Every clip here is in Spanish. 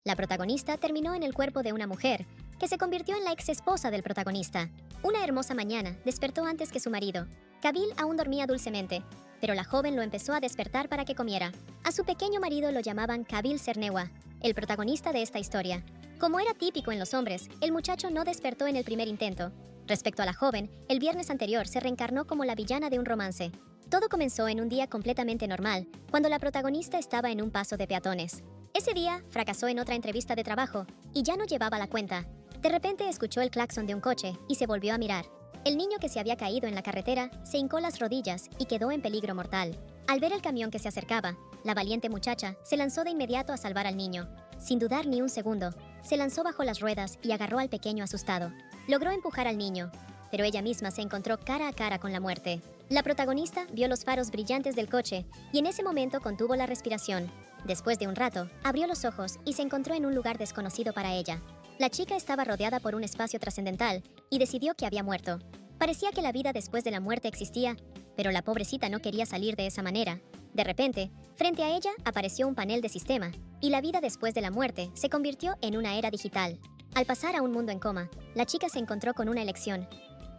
La protagonista terminó en el cuerpo de una mujer, que se convirtió en la ex esposa del protagonista. Una hermosa mañana, despertó antes que su marido. Kabil aún dormía dulcemente, pero la joven lo empezó a despertar para que comiera. A su pequeño marido lo llamaban Kabil Cernewa, el protagonista de esta historia. Como era típico en los hombres, el muchacho no despertó en el primer intento. Respecto a la joven, el viernes anterior se reencarnó como la villana de un romance. Todo comenzó en un día completamente normal, cuando la protagonista estaba en un paso de peatones. Ese día, fracasó en otra entrevista de trabajo y ya no llevaba la cuenta. De repente escuchó el claxon de un coche y se volvió a mirar. El niño que se había caído en la carretera se hincó las rodillas y quedó en peligro mortal. Al ver el camión que se acercaba, la valiente muchacha se lanzó de inmediato a salvar al niño. Sin dudar ni un segundo, se lanzó bajo las ruedas y agarró al pequeño asustado. Logró empujar al niño, pero ella misma se encontró cara a cara con la muerte. La protagonista vio los faros brillantes del coche y en ese momento contuvo la respiración. Después de un rato, abrió los ojos y se encontró en un lugar desconocido para ella. La chica estaba rodeada por un espacio trascendental y decidió que había muerto. Parecía que la vida después de la muerte existía, pero la pobrecita no quería salir de esa manera. De repente, frente a ella apareció un panel de sistema, y la vida después de la muerte se convirtió en una era digital. Al pasar a un mundo en coma, la chica se encontró con una elección: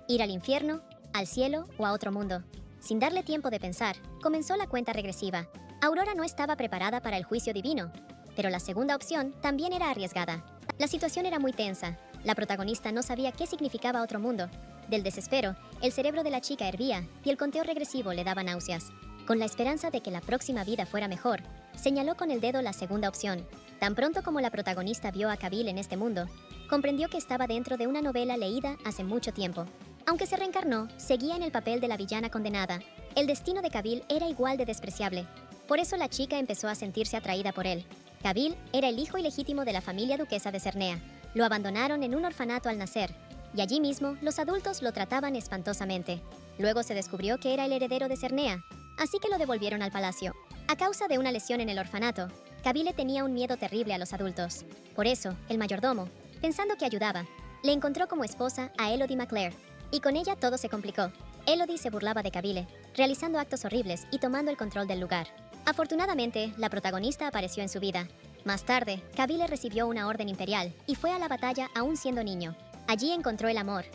ir al infierno, al cielo o a otro mundo. Sin darle tiempo de pensar, comenzó la cuenta regresiva. Aurora no estaba preparada para el juicio divino, pero la segunda opción también era arriesgada. La situación era muy tensa. La protagonista no sabía qué significaba otro mundo. Del desespero, el cerebro de la chica hervía y el conteo regresivo le daba náuseas. Con la esperanza de que la próxima vida fuera mejor, señaló con el dedo la segunda opción. Tan pronto como la protagonista vio a Kabil en este mundo, comprendió que estaba dentro de una novela leída hace mucho tiempo. Aunque se reencarnó, seguía en el papel de la villana condenada. El destino de Kabil era igual de despreciable. Por eso la chica empezó a sentirse atraída por él. Kabil era el hijo ilegítimo de la familia duquesa de Cernea. Lo abandonaron en un orfanato al nacer, y allí mismo los adultos lo trataban espantosamente. Luego se descubrió que era el heredero de Cernea, así que lo devolvieron al palacio. A causa de una lesión en el orfanato, Kabil le tenía un miedo terrible a los adultos. Por eso, el mayordomo, pensando que ayudaba, le encontró como esposa a Elodie McClare, y con ella todo se complicó. Elodie se burlaba de Kabil, realizando actos horribles y tomando el control del lugar. Afortunadamente, la protagonista apareció en su vida. Más tarde, Kabil recibió una orden imperial y fue a la batalla aún siendo niño. Allí encontró el amor,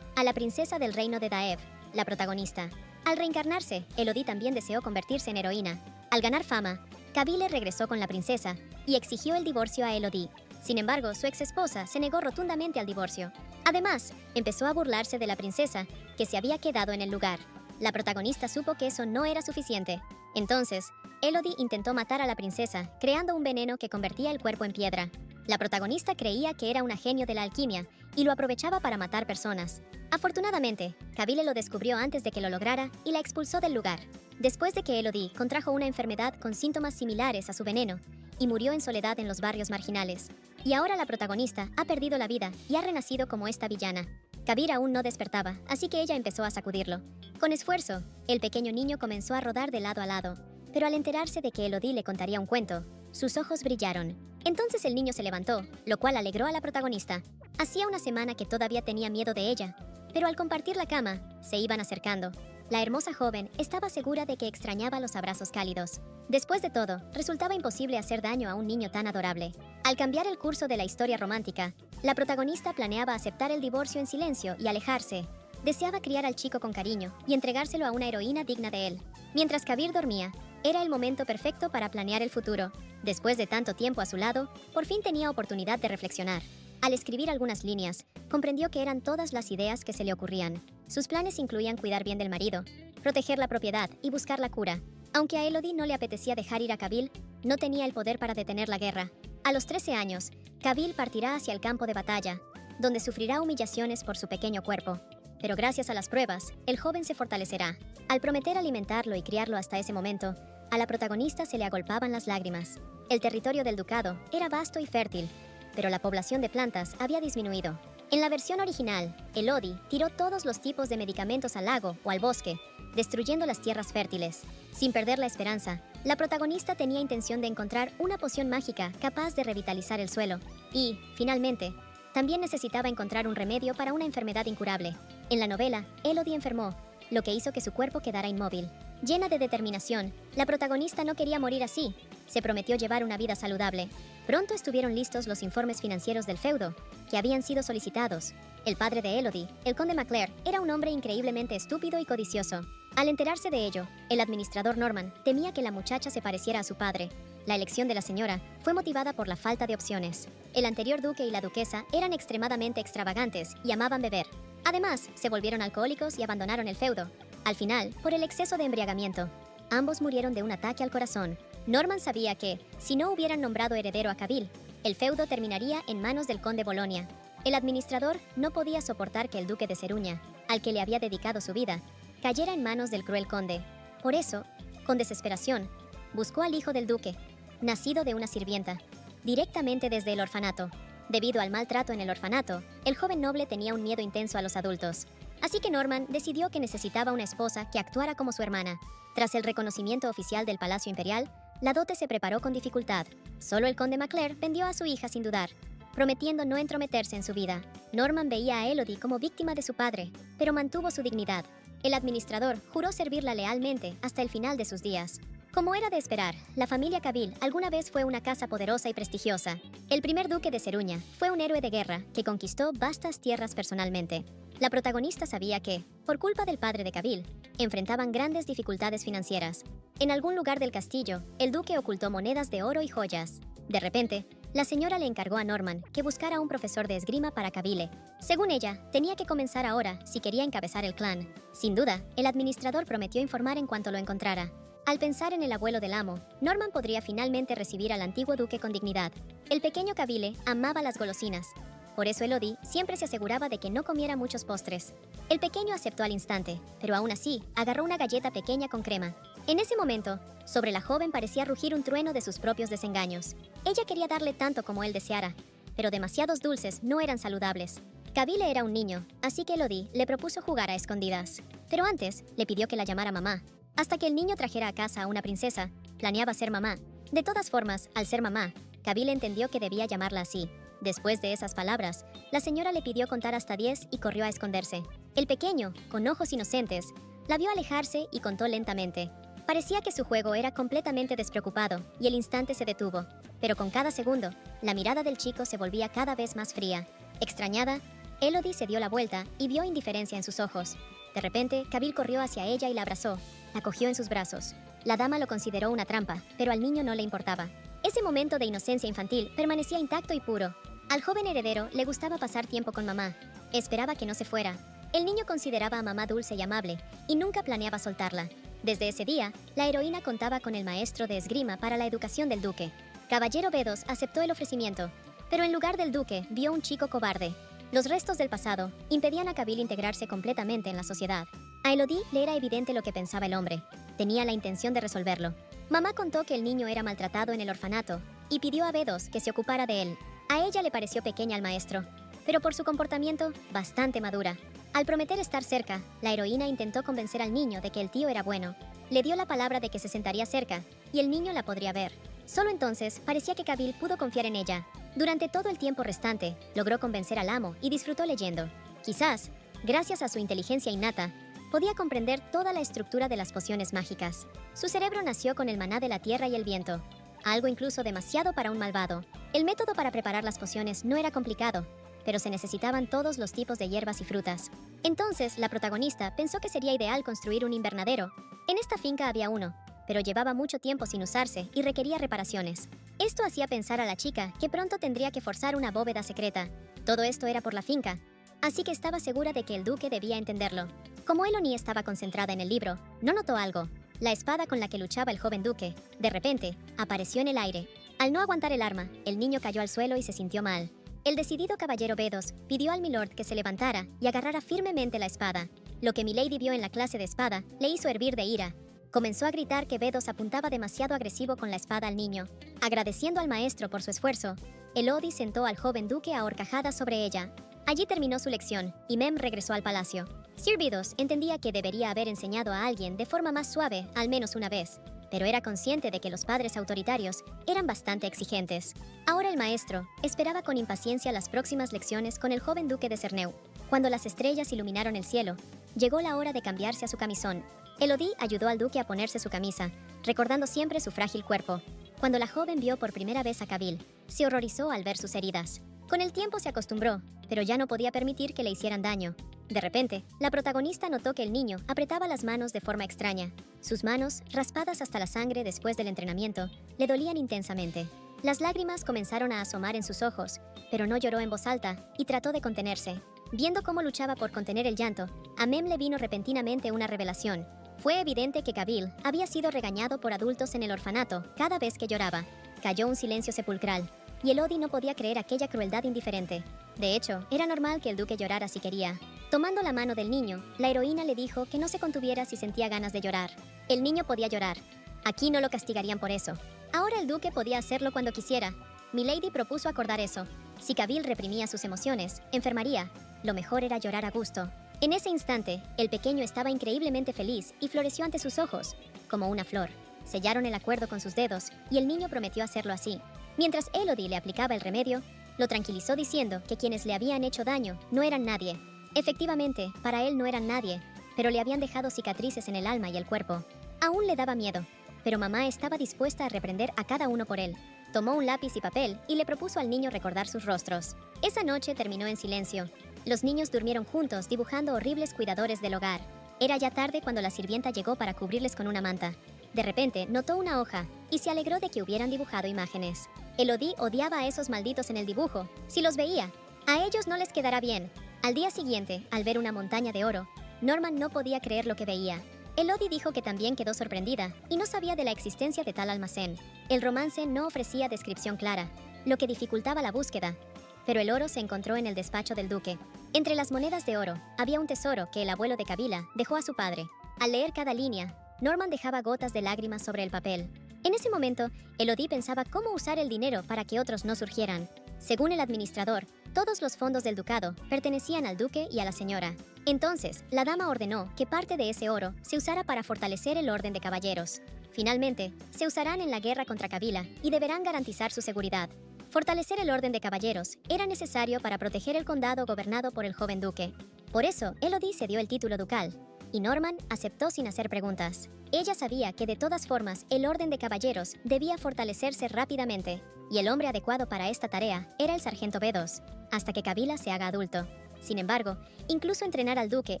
a la princesa del reino de Daev, la protagonista. Al reencarnarse, Elodie también deseó convertirse en heroína. Al ganar fama, Kabil regresó con la princesa y exigió el divorcio a Elodie. Sin embargo, su ex esposa se negó rotundamente al divorcio. Además, empezó a burlarse de la princesa, que se había quedado en el lugar. La protagonista supo que eso no era suficiente. Entonces, Elodie intentó matar a la princesa, creando un veneno que convertía el cuerpo en piedra. La protagonista creía que era una genio de la alquimia y lo aprovechaba para matar personas. Afortunadamente, Kabil lo descubrió antes de que lo lograra y la expulsó del lugar. Después de que Elodie contrajo una enfermedad con síntomas similares a su veneno y murió en soledad en los barrios marginales. Y ahora la protagonista ha perdido la vida y ha renacido como esta villana. Kabil aún no despertaba, así que ella empezó a sacudirlo. Con esfuerzo, el pequeño niño comenzó a rodar de lado a lado, pero al enterarse de que Elodie le contaría un cuento, sus ojos brillaron. Entonces el niño se levantó, lo cual alegró a la protagonista. Hacía una semana que todavía tenía miedo de ella, pero al compartir la cama, se iban acercando. La hermosa joven estaba segura de que extrañaba los abrazos cálidos. Después de todo, resultaba imposible hacer daño a un niño tan adorable. Al cambiar el curso de la historia romántica, la protagonista planeaba aceptar el divorcio en silencio y alejarse. Deseaba criar al chico con cariño y entregárselo a una heroína digna de él. Mientras Kabil dormía, era el momento perfecto para planear el futuro. Después de tanto tiempo a su lado, por fin tenía oportunidad de reflexionar. Al escribir algunas líneas, comprendió que eran todas las ideas que se le ocurrían. Sus planes incluían cuidar bien del marido, proteger la propiedad y buscar la cura. Aunque a Elodie no le apetecía dejar ir a Kabil, no tenía el poder para detener la guerra. A los 13 años, Kabil partirá hacia el campo de batalla, donde sufrirá humillaciones por su pequeño cuerpo. Pero gracias a las pruebas, el joven se fortalecerá. Al prometer alimentarlo y criarlo hasta ese momento, a la protagonista se le agolpaban las lágrimas. El territorio del ducado era vasto y fértil, pero la población de plantas había disminuido. En la versión original, Elodie tiró todos los tipos de medicamentos al lago o al bosque, destruyendo las tierras fértiles. Sin perder la esperanza, la protagonista tenía intención de encontrar una poción mágica capaz de revitalizar el suelo. Y, finalmente, también necesitaba encontrar un remedio para una enfermedad incurable. En la novela, Elodie enfermó, lo que hizo que su cuerpo quedara inmóvil. Llena de determinación, la protagonista no quería morir así. Se prometió llevar una vida saludable. Pronto estuvieron listos los informes financieros del feudo, que habían sido solicitados. El padre de Elodie, el conde McClare, era un hombre increíblemente estúpido y codicioso. Al enterarse de ello, el administrador Norman temía que la muchacha se pareciera a su padre. La elección de la señora fue motivada por la falta de opciones. El anterior duque y la duquesa eran extremadamente extravagantes y amaban beber. Además, se volvieron alcohólicos y abandonaron el feudo. Al final, por el exceso de embriagamiento, ambos murieron de un ataque al corazón. Norman sabía que, si no hubieran nombrado heredero a Cavill, el feudo terminaría en manos del conde Bolonia. El administrador no podía soportar que el duque de Ceruña, al que le había dedicado su vida, cayera en manos del cruel conde. Por eso, con desesperación, buscó al hijo del duque, nacido de una sirvienta, directamente desde el orfanato. Debido al maltrato en el orfanato, el joven noble tenía un miedo intenso a los adultos. Así que Norman decidió que necesitaba una esposa que actuara como su hermana. Tras el reconocimiento oficial del Palacio Imperial, la dote se preparó con dificultad. Solo el conde McClare vendió a su hija sin dudar, prometiendo no entrometerse en su vida. Norman veía a Elodie como víctima de su padre, pero mantuvo su dignidad. El administrador juró servirla lealmente hasta el final de sus días. Como era de esperar, la familia Cavill alguna vez fue una casa poderosa y prestigiosa. El primer duque de Ceruña fue un héroe de guerra que conquistó vastas tierras personalmente. La protagonista sabía que, por culpa del padre de Cavill, enfrentaban grandes dificultades financieras. En algún lugar del castillo, el duque ocultó monedas de oro y joyas. De repente, la señora le encargó a Norman que buscara a un profesor de esgrima para Caville. Según ella, tenía que comenzar ahora si quería encabezar el clan. Sin duda, el administrador prometió informar en cuanto lo encontrara. Al pensar en el abuelo del amo, Norman podría finalmente recibir al antiguo duque con dignidad. El pequeño Caville amaba las golosinas. Por eso Elodie siempre se aseguraba de que no comiera muchos postres. El pequeño aceptó al instante, pero aún así, agarró una galleta pequeña con crema. En ese momento, sobre la joven parecía rugir un trueno de sus propios desengaños. Ella quería darle tanto como él deseara, pero demasiados dulces no eran saludables. Caville era un niño, así que Elodie le propuso jugar a escondidas. Pero antes, le pidió que la llamara mamá. Hasta que el niño trajera a casa a una princesa, planeaba ser mamá. De todas formas, al ser mamá, Caville entendió que debía llamarla así. Después de esas palabras, la señora le pidió contar hasta 10 y corrió a esconderse. El pequeño, con ojos inocentes, la vio alejarse y contó lentamente. Parecía que su juego era completamente despreocupado y el instante se detuvo. Pero con cada segundo, la mirada del chico se volvía cada vez más fría. Extrañada, Elodie se dio la vuelta y vio indiferencia en sus ojos. De repente, Caville corrió hacia ella y la abrazó. La cogió en sus brazos. La dama lo consideró una trampa, pero al niño no le importaba. Ese momento de inocencia infantil permanecía intacto y puro. Al joven heredero le gustaba pasar tiempo con mamá. Esperaba que no se fuera. El niño consideraba a mamá dulce y amable, y nunca planeaba soltarla. Desde ese día, la heroína contaba con el maestro de esgrima para la educación del duque. Caballero Bedos aceptó el ofrecimiento, pero en lugar del duque vio un chico cobarde. Los restos del pasado impedían a Caville integrarse completamente en la sociedad. A Elodie le era evidente lo que pensaba el hombre. Tenía la intención de resolverlo. Mamá contó que el niño era maltratado en el orfanato y pidió a Bedos que se ocupara de él. A ella le pareció pequeña al maestro, pero por su comportamiento, bastante madura. Al prometer estar cerca, la heroína intentó convencer al niño de que el tío era bueno. Le dio la palabra de que se sentaría cerca, y el niño la podría ver. Solo entonces parecía que Caville pudo confiar en ella. Durante todo el tiempo restante, logró convencer al amo y disfrutó leyendo. Quizás, gracias a su inteligencia innata, podía comprender toda la estructura de las pociones mágicas. Su cerebro nació con el maná de la tierra y el viento, algo incluso demasiado para un malvado. El método para preparar las pociones no era complicado, pero se necesitaban todos los tipos de hierbas y frutas. Entonces, la protagonista pensó que sería ideal construir un invernadero. En esta finca había uno, pero llevaba mucho tiempo sin usarse y requería reparaciones. Esto hacía pensar a la chica que pronto tendría que forzar una bóveda secreta. Todo esto era por la finca, así que estaba segura de que el duque debía entenderlo. Como Elodie estaba concentrada en el libro, no notó algo. La espada con la que luchaba el joven duque, de repente, apareció en el aire. Al no aguantar el arma, el niño cayó al suelo y se sintió mal. El decidido caballero Bedos pidió al milord que se levantara y agarrara firmemente la espada. Lo que milady vio en la clase de espada le hizo hervir de ira. Comenzó a gritar que Bedos apuntaba demasiado agresivo con la espada al niño. Agradeciendo al maestro por su esfuerzo, Elodie sentó al joven duque a horcajadas sobre ella. Allí terminó su lección, y Mem regresó al palacio. Sir Bedos entendía que debería haber enseñado a alguien de forma más suave al menos una vez, pero era consciente de que los padres autoritarios eran bastante exigentes. Ahora el maestro esperaba con impaciencia las próximas lecciones con el joven duque de Cerneu. Cuando las estrellas iluminaron el cielo, llegó la hora de cambiarse a su camisón. Elodie ayudó al duque a ponerse su camisa, recordando siempre su frágil cuerpo. Cuando la joven vio por primera vez a Caville, se horrorizó al ver sus heridas. Con el tiempo se acostumbró, pero ya no podía permitir que le hicieran daño. De repente, la protagonista notó que el niño apretaba las manos de forma extraña. Sus manos, raspadas hasta la sangre después del entrenamiento, le dolían intensamente. Las lágrimas comenzaron a asomar en sus ojos, pero no lloró en voz alta y trató de contenerse. Viendo cómo luchaba por contener el llanto, a Mem le vino repentinamente una revelación. Fue evidente que Kabil había sido regañado por adultos en el orfanato cada vez que lloraba. Cayó un silencio sepulcral, y Elodie no podía creer aquella crueldad indiferente. De hecho, era normal que el duque llorara si quería. Tomando la mano del niño, la heroína le dijo que no se contuviera si sentía ganas de llorar. El niño podía llorar. Aquí no lo castigarían por eso. Ahora el duque podía hacerlo cuando quisiera. Milady propuso acordar eso. Si Kabil reprimía sus emociones, enfermaría. Lo mejor era llorar a gusto. En ese instante, el pequeño estaba increíblemente feliz y floreció ante sus ojos, como una flor. Sellaron el acuerdo con sus dedos y el niño prometió hacerlo así. Mientras Elodie le aplicaba el remedio, lo tranquilizó diciendo que quienes le habían hecho daño no eran nadie. Efectivamente, para él no eran nadie, pero le habían dejado cicatrices en el alma y el cuerpo. Aún le daba miedo, pero mamá estaba dispuesta a reprender a cada uno por él. Tomó un lápiz y papel y le propuso al niño recordar sus rostros. Esa noche terminó en silencio. Los niños durmieron juntos dibujando horribles cuidadores del hogar. Era ya tarde cuando la sirvienta llegó para cubrirles con una manta. De repente notó una hoja y se alegró de que hubieran dibujado imágenes. Elodie odiaba a esos malditos en el dibujo. Si los veía, a ellos no les quedará bien. Al día siguiente, al ver una montaña de oro, Norman no podía creer lo que veía. Elodie dijo que también quedó sorprendida y no sabía de la existencia de tal almacén. El romance no ofrecía descripción clara, lo que dificultaba la búsqueda. Pero el oro se encontró en el despacho del duque. Entre las monedas de oro había un tesoro que el abuelo de Kabila dejó a su padre. Al leer cada línea, Norman dejaba gotas de lágrimas sobre el papel. En ese momento, Elodie pensaba cómo usar el dinero para que otros no surgieran. Según el administrador, todos los fondos del ducado pertenecían al duque y a la señora. Entonces, la dama ordenó que parte de ese oro se usara para fortalecer el orden de caballeros. Finalmente, se usarán en la guerra contra Kabila y deberán garantizar su seguridad. Fortalecer el orden de caballeros era necesario para proteger el condado gobernado por el joven duque. Por eso, Elodie se dio el título ducal, y Norman aceptó sin hacer preguntas. Ella sabía que de todas formas el orden de caballeros debía fortalecerse rápidamente, y el hombre adecuado para esta tarea era el sargento B2, hasta que Kabila se haga adulto. Sin embargo, incluso entrenar al duque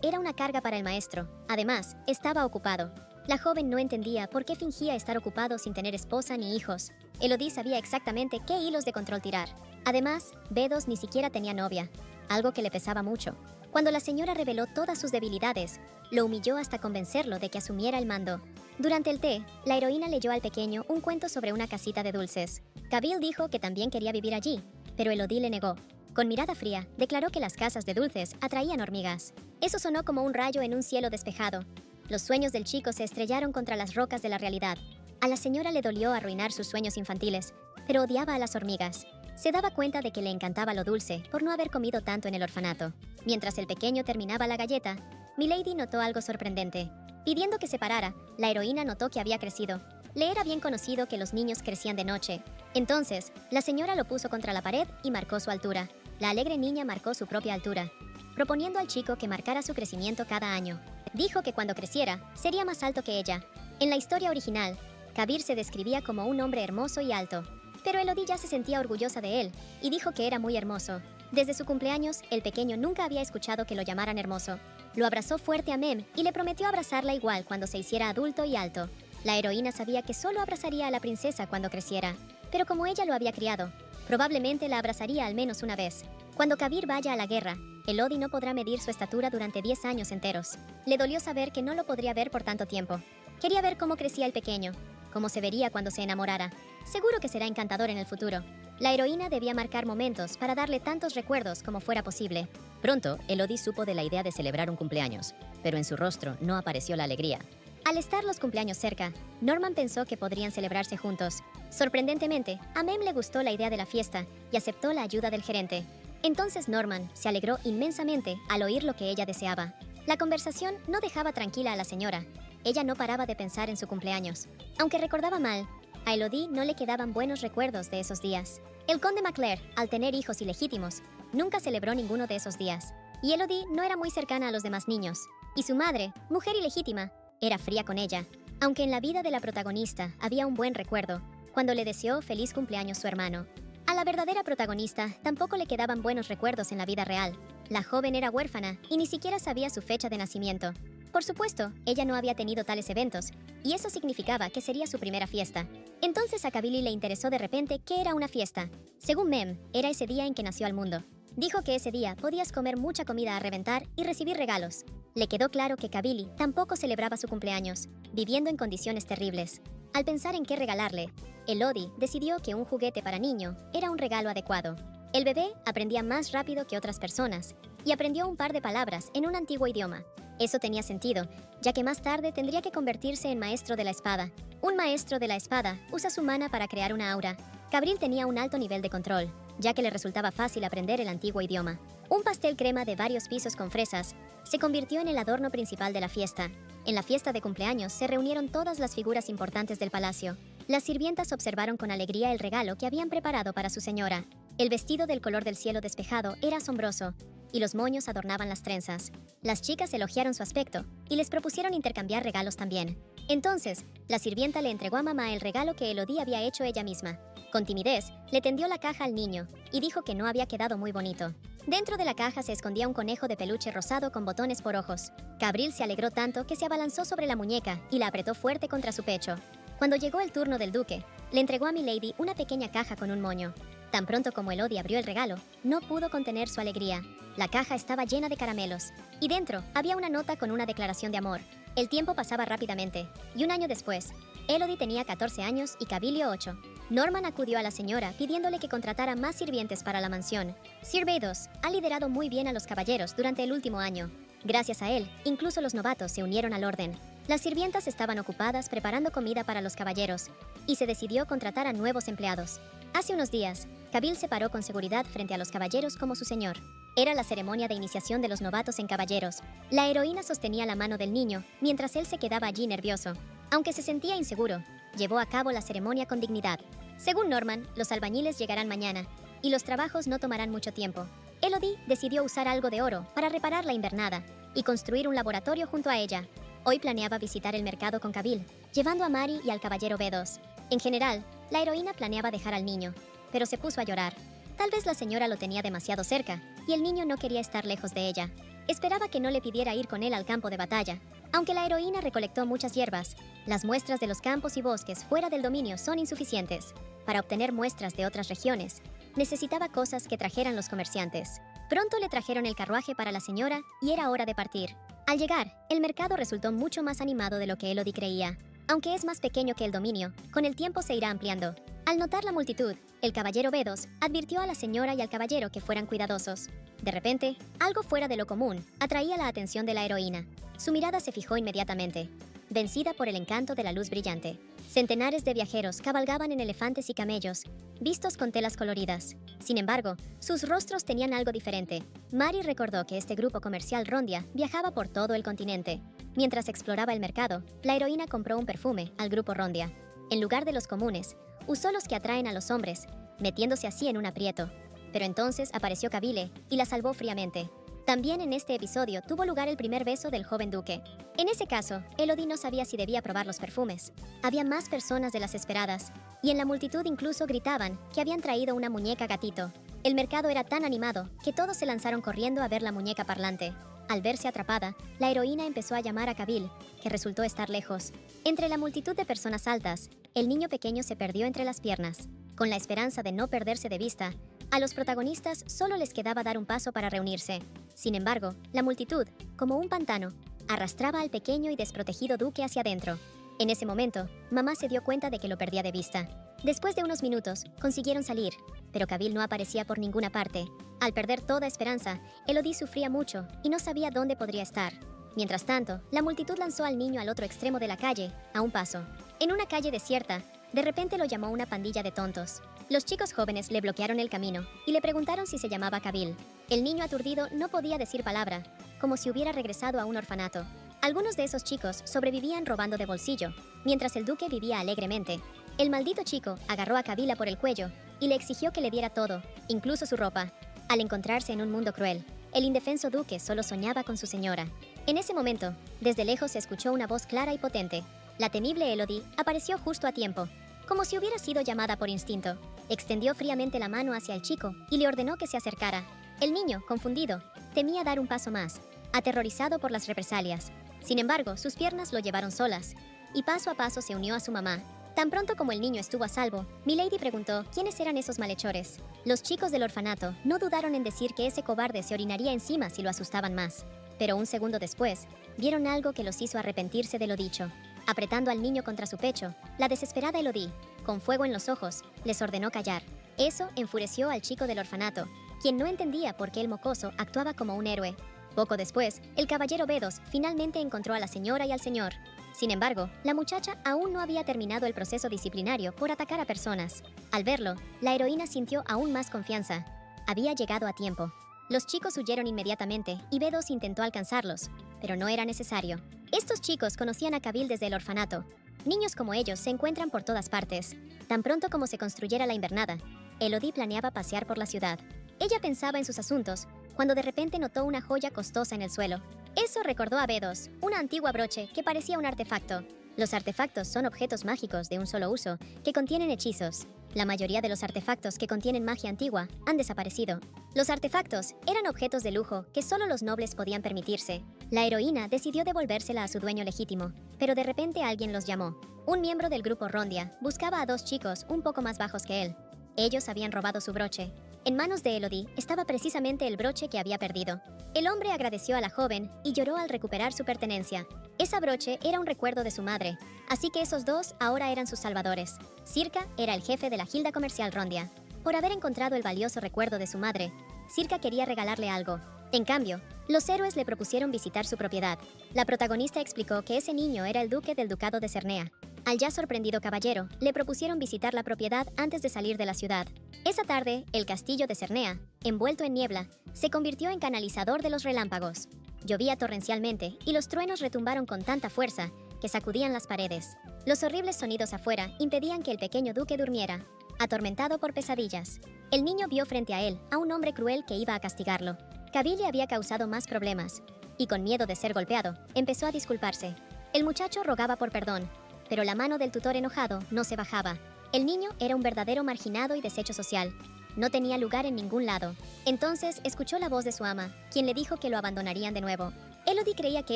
era una carga para el maestro. Además, estaba ocupado. La joven no entendía por qué fingía estar ocupado sin tener esposa ni hijos. Elodie sabía exactamente qué hilos de control tirar. Además, B2 ni siquiera tenía novia, algo que le pesaba mucho. Cuando la señora reveló todas sus debilidades, lo humilló hasta convencerlo de que asumiera el mando. Durante el té, la heroína leyó al pequeño un cuento sobre una casita de dulces. Kabil dijo que también quería vivir allí, pero Elodie le negó. Con mirada fría, declaró que las casas de dulces atraían hormigas. Eso sonó como un rayo en un cielo despejado. Los sueños del chico se estrellaron contra las rocas de la realidad. A la señora le dolió arruinar sus sueños infantiles, pero odiaba a las hormigas. Se daba cuenta de que le encantaba lo dulce por no haber comido tanto en el orfanato. Mientras el pequeño terminaba la galleta, Milady notó algo sorprendente. Pidiendo que se parara, la heroína notó que había crecido. Le era bien conocido que los niños crecían de noche. Entonces, la señora lo puso contra la pared y marcó su altura. La alegre niña marcó su propia altura, proponiendo al chico que marcara su crecimiento cada año. Dijo que cuando creciera, sería más alto que ella. En la historia original, Kabir se describía como un hombre hermoso y alto, pero Elodie ya se sentía orgullosa de él y dijo que era muy hermoso. Desde su cumpleaños, el pequeño nunca había escuchado que lo llamaran hermoso. Lo abrazó fuerte a Mem y le prometió abrazarla igual cuando se hiciera adulto y alto. La heroína sabía que solo abrazaría a la princesa cuando creciera, pero como ella lo había criado, probablemente la abrazaría al menos una vez. Cuando Kabir vaya a la guerra, Elodie no podrá medir su estatura durante 10 años enteros. Le dolió saber que no lo podría ver por tanto tiempo. Quería ver cómo crecía el pequeño, cómo se vería cuando se enamorara. Seguro que será encantador en el futuro. La heroína debía marcar momentos para darle tantos recuerdos como fuera posible. Pronto, Elodie supo de la idea de celebrar un cumpleaños, pero en su rostro no apareció la alegría. Al estar los cumpleaños cerca, Norman pensó que podrían celebrarse juntos. Sorprendentemente, a Mem le gustó la idea de la fiesta y aceptó la ayuda del gerente. Entonces Norman se alegró inmensamente al oír lo que ella deseaba. La conversación no dejaba tranquila a la señora. Ella no paraba de pensar en su cumpleaños. Aunque recordaba mal, a Elodie no le quedaban buenos recuerdos de esos días. El conde Maclair, al tener hijos ilegítimos, nunca celebró ninguno de esos días. Y Elodie no era muy cercana a los demás niños. Y su madre, mujer ilegítima, era fría con ella. Aunque en la vida de la protagonista había un buen recuerdo, cuando le deseó feliz cumpleaños su hermano. A la verdadera protagonista tampoco le quedaban buenos recuerdos en la vida real. La joven era huérfana y ni siquiera sabía su fecha de nacimiento. Por supuesto, ella no había tenido tales eventos, y eso significaba que sería su primera fiesta. Entonces a Kabili le interesó de repente qué era una fiesta. Según Mem, era ese día en que nació al mundo. Dijo que ese día podías comer mucha comida a reventar y recibir regalos. Le quedó claro que Kabili tampoco celebraba su cumpleaños, viviendo en condiciones terribles. Al pensar en qué regalarle, Elodie decidió que un juguete para niño era un regalo adecuado. El bebé aprendía más rápido que otras personas y aprendió un par de palabras en un antiguo idioma. Eso tenía sentido, ya que más tarde tendría que convertirse en maestro de la espada. Un maestro de la espada usa su mana para crear una aura. Kabril tenía un alto nivel de control, ya que le resultaba fácil aprender el antiguo idioma. Un pastel crema de varios pisos con fresas se convirtió en el adorno principal de la fiesta. En la fiesta de cumpleaños se reunieron todas las figuras importantes del palacio. Las sirvientas observaron con alegría el regalo que habían preparado para su señora. El vestido del color del cielo despejado era asombroso, y los moños adornaban las trenzas. Las chicas elogiaron su aspecto y les propusieron intercambiar regalos también. Entonces, la sirvienta le entregó a mamá el regalo que Elodie había hecho ella misma. Con timidez, le tendió la caja al niño y dijo que no había quedado muy bonito. Dentro de la caja se escondía un conejo de peluche rosado con botones por ojos. Kabril se alegró tanto que se abalanzó sobre la muñeca y la apretó fuerte contra su pecho. Cuando llegó el turno del duque, le entregó a Milady una pequeña caja con un moño. Tan pronto como Elodie abrió el regalo, no pudo contener su alegría. La caja estaba llena de caramelos, y dentro había una nota con una declaración de amor. El tiempo pasaba rápidamente, y un año después, Elodie tenía 14 años y Kabilio 8. Norman acudió a la señora pidiéndole que contratara más sirvientes para la mansión. Sir Vados ha liderado muy bien a los caballeros durante el último año. Gracias a él, incluso los novatos se unieron al orden. Las sirvientas estaban ocupadas preparando comida para los caballeros, y se decidió contratar a nuevos empleados. Hace unos días, Kabil se paró con seguridad frente a los caballeros como su señor. Era la ceremonia de iniciación de los novatos en caballeros. La heroína sostenía la mano del niño, mientras él se quedaba allí nervioso. Aunque se sentía inseguro, llevó a cabo la ceremonia con dignidad. Según Norman, los albañiles llegarán mañana, y los trabajos no tomarán mucho tiempo. Elodie decidió usar algo de oro para reparar la invernada y construir un laboratorio junto a ella. Hoy planeaba visitar el mercado con Kabil, llevando a Mari y al caballero B2. En general, la heroína planeaba dejar al niño, pero se puso a llorar. Tal vez la señora lo tenía demasiado cerca, y el niño no quería estar lejos de ella. Esperaba que no le pidiera ir con él al campo de batalla. Aunque la heroína recolectó muchas hierbas, las muestras de los campos y bosques fuera del dominio son insuficientes. Para obtener muestras de otras regiones, necesitaba cosas que trajeran los comerciantes. Pronto le trajeron el carruaje para la señora y era hora de partir. Al llegar, el mercado resultó mucho más animado de lo que Elodie creía. Aunque es más pequeño que el dominio, con el tiempo se irá ampliando. Al notar la multitud, el caballero B2 advirtió a la señora y al caballero que fueran cuidadosos. De repente, algo fuera de lo común atraía la atención de la heroína. Su mirada se fijó inmediatamente, vencida por el encanto de la luz brillante. Centenares de viajeros cabalgaban en elefantes y camellos, vistos con telas coloridas. Sin embargo, sus rostros tenían algo diferente. Mari recordó que este grupo comercial Rondia viajaba por todo el continente. Mientras exploraba el mercado, la heroína compró un perfume al grupo Rondia. En lugar de los comunes, usó los que atraen a los hombres, metiéndose así en un aprieto. Pero entonces apareció Kabile y la salvó fríamente. También en este episodio tuvo lugar el primer beso del joven duque. En ese caso, Elodie no sabía si debía probar los perfumes. Había más personas de las esperadas, y en la multitud incluso gritaban que habían traído una muñeca gatito. El mercado era tan animado que todos se lanzaron corriendo a ver la muñeca parlante. Al verse atrapada, la heroína empezó a llamar a Kabil, que resultó estar lejos. Entre la multitud de personas altas, el niño pequeño se perdió entre las piernas. Con la esperanza de no perderse de vista, a los protagonistas solo les quedaba dar un paso para reunirse. Sin embargo, la multitud, como un pantano, arrastraba al pequeño y desprotegido duque hacia adentro. En ese momento, mamá se dio cuenta de que lo perdía de vista. Después de unos minutos, consiguieron salir, pero Kabil no aparecía por ninguna parte. Al perder toda esperanza, Elodie sufría mucho y no sabía dónde podría estar. Mientras tanto, la multitud lanzó al niño al otro extremo de la calle, a un paso. En una calle desierta, de repente lo llamó una pandilla de tontos. Los chicos jóvenes le bloquearon el camino y le preguntaron si se llamaba Kabil. El niño aturdido no podía decir palabra, como si hubiera regresado a un orfanato. Algunos de esos chicos sobrevivían robando de bolsillo, mientras el duque vivía alegremente. El maldito chico agarró a Kabila por el cuello y le exigió que le diera todo, incluso su ropa. Al encontrarse en un mundo cruel, el indefenso duque solo soñaba con su señora. En ese momento, desde lejos se escuchó una voz clara y potente. La temible Elodie apareció justo a tiempo, como si hubiera sido llamada por instinto. Extendió fríamente la mano hacia el chico y le ordenó que se acercara. El niño, confundido, temía dar un paso más, aterrorizado por las represalias. Sin embargo, sus piernas lo llevaron solas, y paso a paso se unió a su mamá. Tan pronto como el niño estuvo a salvo, Milady preguntó quiénes eran esos malhechores. Los chicos del orfanato no dudaron en decir que ese cobarde se orinaría encima si lo asustaban más. Pero un segundo después, vieron algo que los hizo arrepentirse de lo dicho. Apretando al niño contra su pecho, la desesperada Elodie, con fuego en los ojos, les ordenó callar. Eso enfureció al chico del orfanato, quien no entendía por qué el mocoso actuaba como un héroe. Poco después, el caballero Bedos finalmente encontró a la señora y al señor. Sin embargo, la muchacha aún no había terminado el proceso disciplinario por atacar a personas. Al verlo, la heroína sintió aún más confianza. Había llegado a tiempo. Los chicos huyeron inmediatamente y Bedos intentó alcanzarlos, pero no era necesario. Estos chicos conocían a Kabil desde el orfanato. Niños como ellos se encuentran por todas partes. Tan pronto como se construyera la invernada, Elodie planeaba pasear por la ciudad. Ella pensaba en sus asuntos, cuando de repente notó una joya costosa en el suelo. Eso recordó a Bedos, una antigua broche que parecía un artefacto. Los artefactos son objetos mágicos de un solo uso, que contienen hechizos. La mayoría de los artefactos que contienen magia antigua han desaparecido. Los artefactos eran objetos de lujo que solo los nobles podían permitirse. La heroína decidió devolvérsela a su dueño legítimo, pero de repente alguien los llamó. Un miembro del grupo Rondia buscaba a dos chicos un poco más bajos que él. Ellos habían robado su broche. En manos de Elodie estaba precisamente el broche que había perdido. El hombre agradeció a la joven y lloró al recuperar su pertenencia. Esa broche era un recuerdo de su madre, así que esos dos ahora eran sus salvadores. Circa era el jefe de la gilda comercial Rondia. Por haber encontrado el valioso recuerdo de su madre, Circa quería regalarle algo. En cambio, los héroes le propusieron visitar su propiedad. La protagonista explicó que ese niño era el duque del ducado de Cernea. Al ya sorprendido caballero, le propusieron visitar la propiedad antes de salir de la ciudad. Esa tarde, el castillo de Cernea, envuelto en niebla, se convirtió en canalizador de los relámpagos. Llovía torrencialmente y los truenos retumbaron con tanta fuerza que sacudían las paredes. Los horribles sonidos afuera impedían que el pequeño duque durmiera, atormentado por pesadillas. El niño vio frente a él a un hombre cruel que iba a castigarlo. Kabil le había causado más problemas, y con miedo de ser golpeado, empezó a disculparse. El muchacho rogaba por perdón, pero la mano del tutor enojado no se bajaba. El niño era un verdadero marginado y desecho social. No tenía lugar en ningún lado. Entonces escuchó la voz de su ama, quien le dijo que lo abandonarían de nuevo. Elodie creía que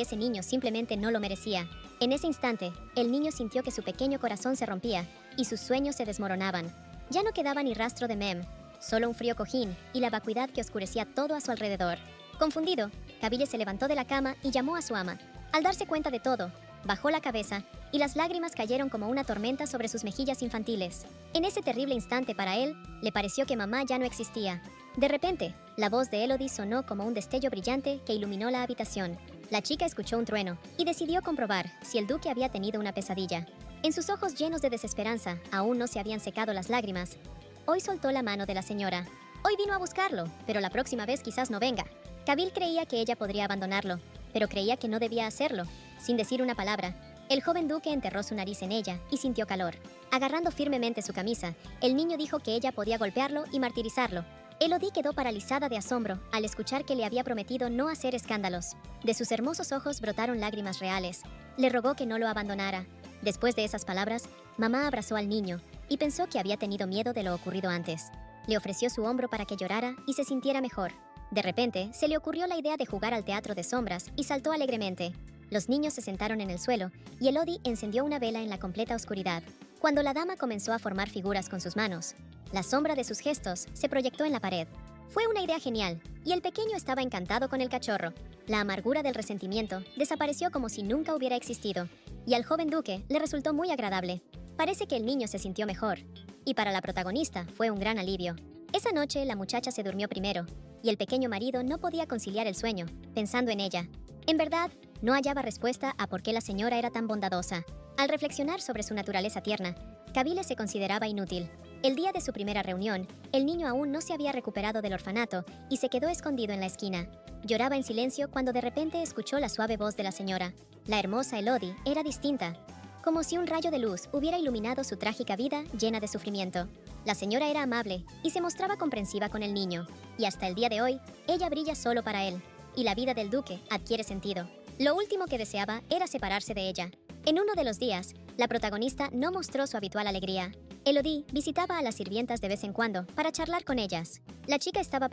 ese niño simplemente no lo merecía. En ese instante, el niño sintió que su pequeño corazón se rompía y sus sueños se desmoronaban. Ya no quedaba ni rastro de Mem, solo un frío cojín y la vacuidad que oscurecía todo a su alrededor. Confundido, Kabil se levantó de la cama y llamó a su ama. Al darse cuenta de todo, bajó la cabeza y las lágrimas cayeron como una tormenta sobre sus mejillas infantiles. En ese terrible instante para él, le pareció que mamá ya no existía. De repente, la voz de Elodie sonó como un destello brillante que iluminó la habitación. La chica escuchó un trueno y decidió comprobar si el duque había tenido una pesadilla. En sus ojos llenos de desesperanza, aún no se habían secado las lágrimas. Hoy soltó la mano de la señora. Hoy vino a buscarlo, pero la próxima vez quizás no venga. Kabil creía que ella podría abandonarlo, pero creía que no debía hacerlo. Sin decir una palabra, el joven duque enterró su nariz en ella y sintió calor. Agarrando firmemente su camisa, el niño dijo que ella podía golpearlo y martirizarlo. Elodie quedó paralizada de asombro al escuchar que le había prometido no hacer escándalos. De sus hermosos ojos brotaron lágrimas reales. Le rogó que no lo abandonara. Después de esas palabras, mamá abrazó al niño y pensó que había tenido miedo de lo ocurrido antes. Le ofreció su hombro para que llorara y se sintiera mejor. De repente, se le ocurrió la idea de jugar al teatro de sombras y saltó alegremente. Los niños se sentaron en el suelo y Elodie encendió una vela en la completa oscuridad. Cuando la dama comenzó a formar figuras con sus manos, la sombra de sus gestos se proyectó en la pared. Fue una idea genial, y el pequeño estaba encantado con el cachorro. La amargura del resentimiento desapareció como si nunca hubiera existido, y al joven duque le resultó muy agradable. Parece que el niño se sintió mejor, y para la protagonista fue un gran alivio. Esa noche la muchacha se durmió primero, y el pequeño marido no podía conciliar el sueño, pensando en ella. En verdad, no hallaba respuesta a por qué la señora era tan bondadosa. Al reflexionar sobre su naturaleza tierna, Kabil se consideraba inútil. El día de su primera reunión, el niño aún no se había recuperado del orfanato y se quedó escondido en la esquina. Lloraba en silencio cuando de repente escuchó la suave voz de la señora. La hermosa Elodie era distinta, como si un rayo de luz hubiera iluminado su trágica vida llena de sufrimiento. La señora era amable y se mostraba comprensiva con el niño, y hasta el día de hoy, ella brilla solo para él, y la vida del duque adquiere sentido. Lo último que deseaba era separarse de ella. En uno de los días, la protagonista no mostró su habitual alegría. Elodie visitaba a las sirvientas de vez en cuando para charlar con ellas. La chica estaba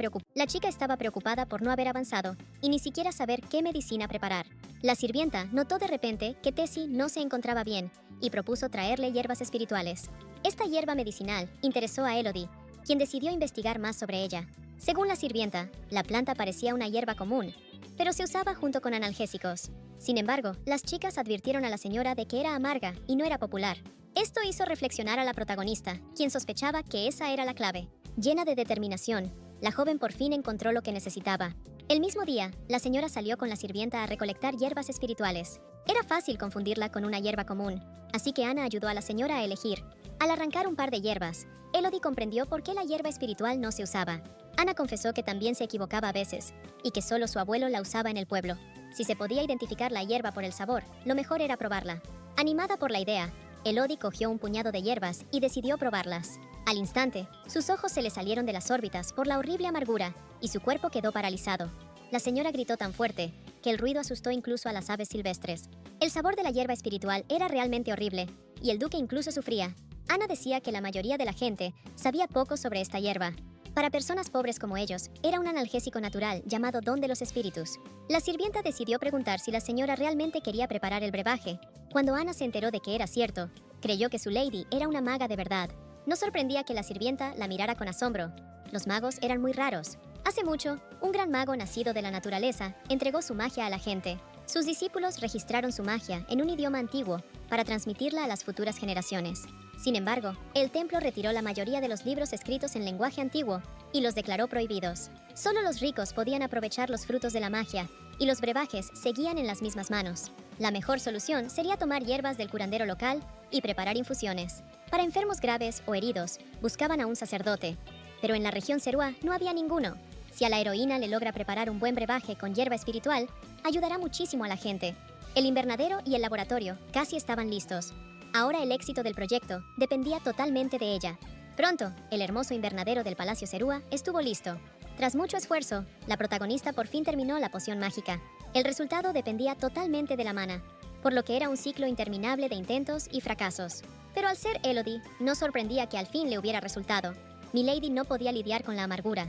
preocupada por no haber avanzado y ni siquiera saber qué medicina preparar. La sirvienta notó de repente que Tessie no se encontraba bien y propuso traerle hierbas espirituales. Esta hierba medicinal interesó a Elodie, quien decidió investigar más sobre ella. Según la sirvienta, la planta parecía una hierba común, pero se usaba junto con analgésicos. Sin embargo, las chicas advirtieron a la señora de que era amarga y no era popular. Esto hizo reflexionar a la protagonista, quien sospechaba que esa era la clave. Llena de determinación, la joven por fin encontró lo que necesitaba. El mismo día, la señora salió con la sirvienta a recolectar hierbas espirituales. Era fácil confundirla con una hierba común, así que Ana ayudó a la señora a elegir. Al arrancar un par de hierbas, Elodie comprendió por qué la hierba espiritual no se usaba. Ana confesó que también se equivocaba a veces, y que solo su abuelo la usaba en el pueblo. Si se podía identificar la hierba por el sabor, lo mejor era probarla. Animada por la idea, Elodie cogió un puñado de hierbas y decidió probarlas. Al instante, sus ojos se le salieron de las órbitas por la horrible amargura y su cuerpo quedó paralizado. La señora gritó tan fuerte que el ruido asustó incluso a las aves silvestres. El sabor de la hierba espiritual era realmente horrible, y el duque incluso sufría. Ana decía que la mayoría de la gente sabía poco sobre esta hierba. Para personas pobres como ellos, era un analgésico natural llamado don de los espíritus. La sirvienta decidió preguntar si la señora realmente quería preparar el brebaje. Cuando Ana se enteró de que era cierto, creyó que su lady era una maga de verdad. No sorprendía que la sirvienta la mirara con asombro. Los magos eran muy raros. Hace mucho, un gran mago nacido de la naturaleza entregó su magia a la gente. Sus discípulos registraron su magia en un idioma antiguo para transmitirla a las futuras generaciones. Sin embargo, el templo retiró la mayoría de los libros escritos en lenguaje antiguo y los declaró prohibidos. Solo los ricos podían aprovechar los frutos de la magia y los brebajes seguían en las mismas manos. La mejor solución sería tomar hierbas del curandero local y preparar infusiones. Para enfermos graves o heridos, buscaban a un sacerdote, pero en la región Serúa no había ninguno. Si a la heroína le logra preparar un buen brebaje con hierba espiritual, ayudará muchísimo a la gente. El invernadero y el laboratorio casi estaban listos. Ahora el éxito del proyecto dependía totalmente de ella. Pronto, el hermoso invernadero del Palacio Serúa estuvo listo. Tras mucho esfuerzo, la protagonista por fin terminó la poción mágica. El resultado dependía totalmente de la mana, por lo que era un ciclo interminable de intentos y fracasos. Pero al ser Elodie, no sorprendía que al fin le hubiera resultado. Milady no podía lidiar con la amargura,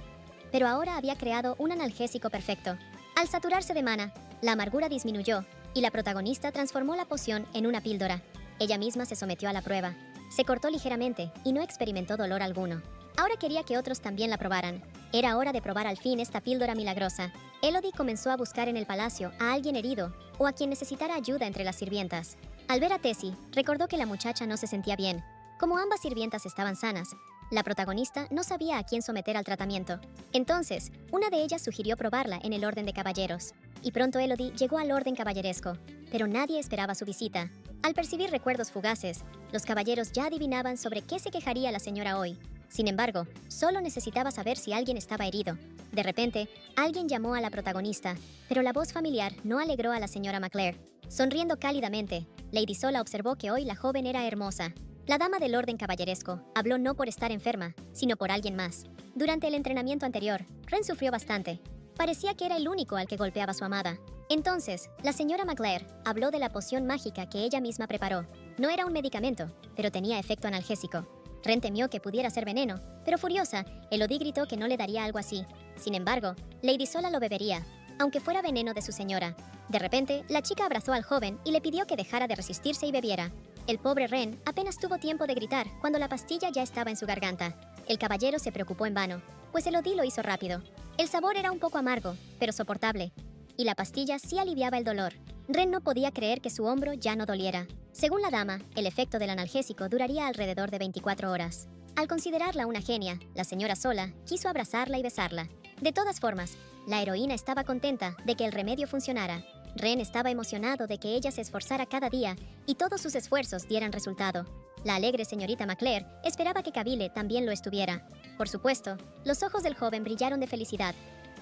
pero ahora había creado un analgésico perfecto. Al saturarse de mana, la amargura disminuyó y la protagonista transformó la poción en una píldora. Ella misma se sometió a la prueba. Se cortó ligeramente y no experimentó dolor alguno. Ahora quería que otros también la probaran. Era hora de probar al fin esta píldora milagrosa. Elodie comenzó a buscar en el palacio a alguien herido o a quien necesitara ayuda entre las sirvientas. Al ver a Tessie, recordó que la muchacha no se sentía bien. Como ambas sirvientas estaban sanas, la protagonista no sabía a quién someter al tratamiento. Entonces, una de ellas sugirió probarla en el orden de caballeros. Y pronto Elodie llegó al orden caballeresco, pero nadie esperaba su visita. Al percibir recuerdos fugaces, los caballeros ya adivinaban sobre qué se quejaría la señora hoy. Sin embargo, solo necesitaba saber si alguien estaba herido. De repente, alguien llamó a la protagonista, pero la voz familiar no alegró a la señora McClare. Sonriendo cálidamente, Lady Sola observó que hoy la joven era hermosa. La dama del orden caballeresco habló no por estar enferma, sino por alguien más. Durante el entrenamiento anterior, Ren sufrió bastante. Parecía que era el único al que golpeaba a su amada. Entonces, la señora McClare habló de la poción mágica que ella misma preparó. No era un medicamento, pero tenía efecto analgésico. Ren temió que pudiera ser veneno, pero furiosa, Elodie gritó que no le daría algo así. Sin embargo, Lady Sola lo bebería, aunque fuera veneno de su señora. De repente, la chica abrazó al joven y le pidió que dejara de resistirse y bebiera. El pobre Ren apenas tuvo tiempo de gritar cuando la pastilla ya estaba en su garganta. El caballero se preocupó en vano, pues Elodie lo hizo rápido. El sabor era un poco amargo, pero soportable, y la pastilla sí aliviaba el dolor. Ren no podía creer que su hombro ya no doliera. Según la dama, el efecto del analgésico duraría alrededor de 24 horas. Al considerarla una genia, la señora Sola quiso abrazarla y besarla. De todas formas, la heroína estaba contenta de que el remedio funcionara. Ren estaba emocionado de que ella se esforzara cada día y todos sus esfuerzos dieran resultado. La alegre señorita McClare esperaba que Kabyle también lo estuviera. Por supuesto, los ojos del joven brillaron de felicidad.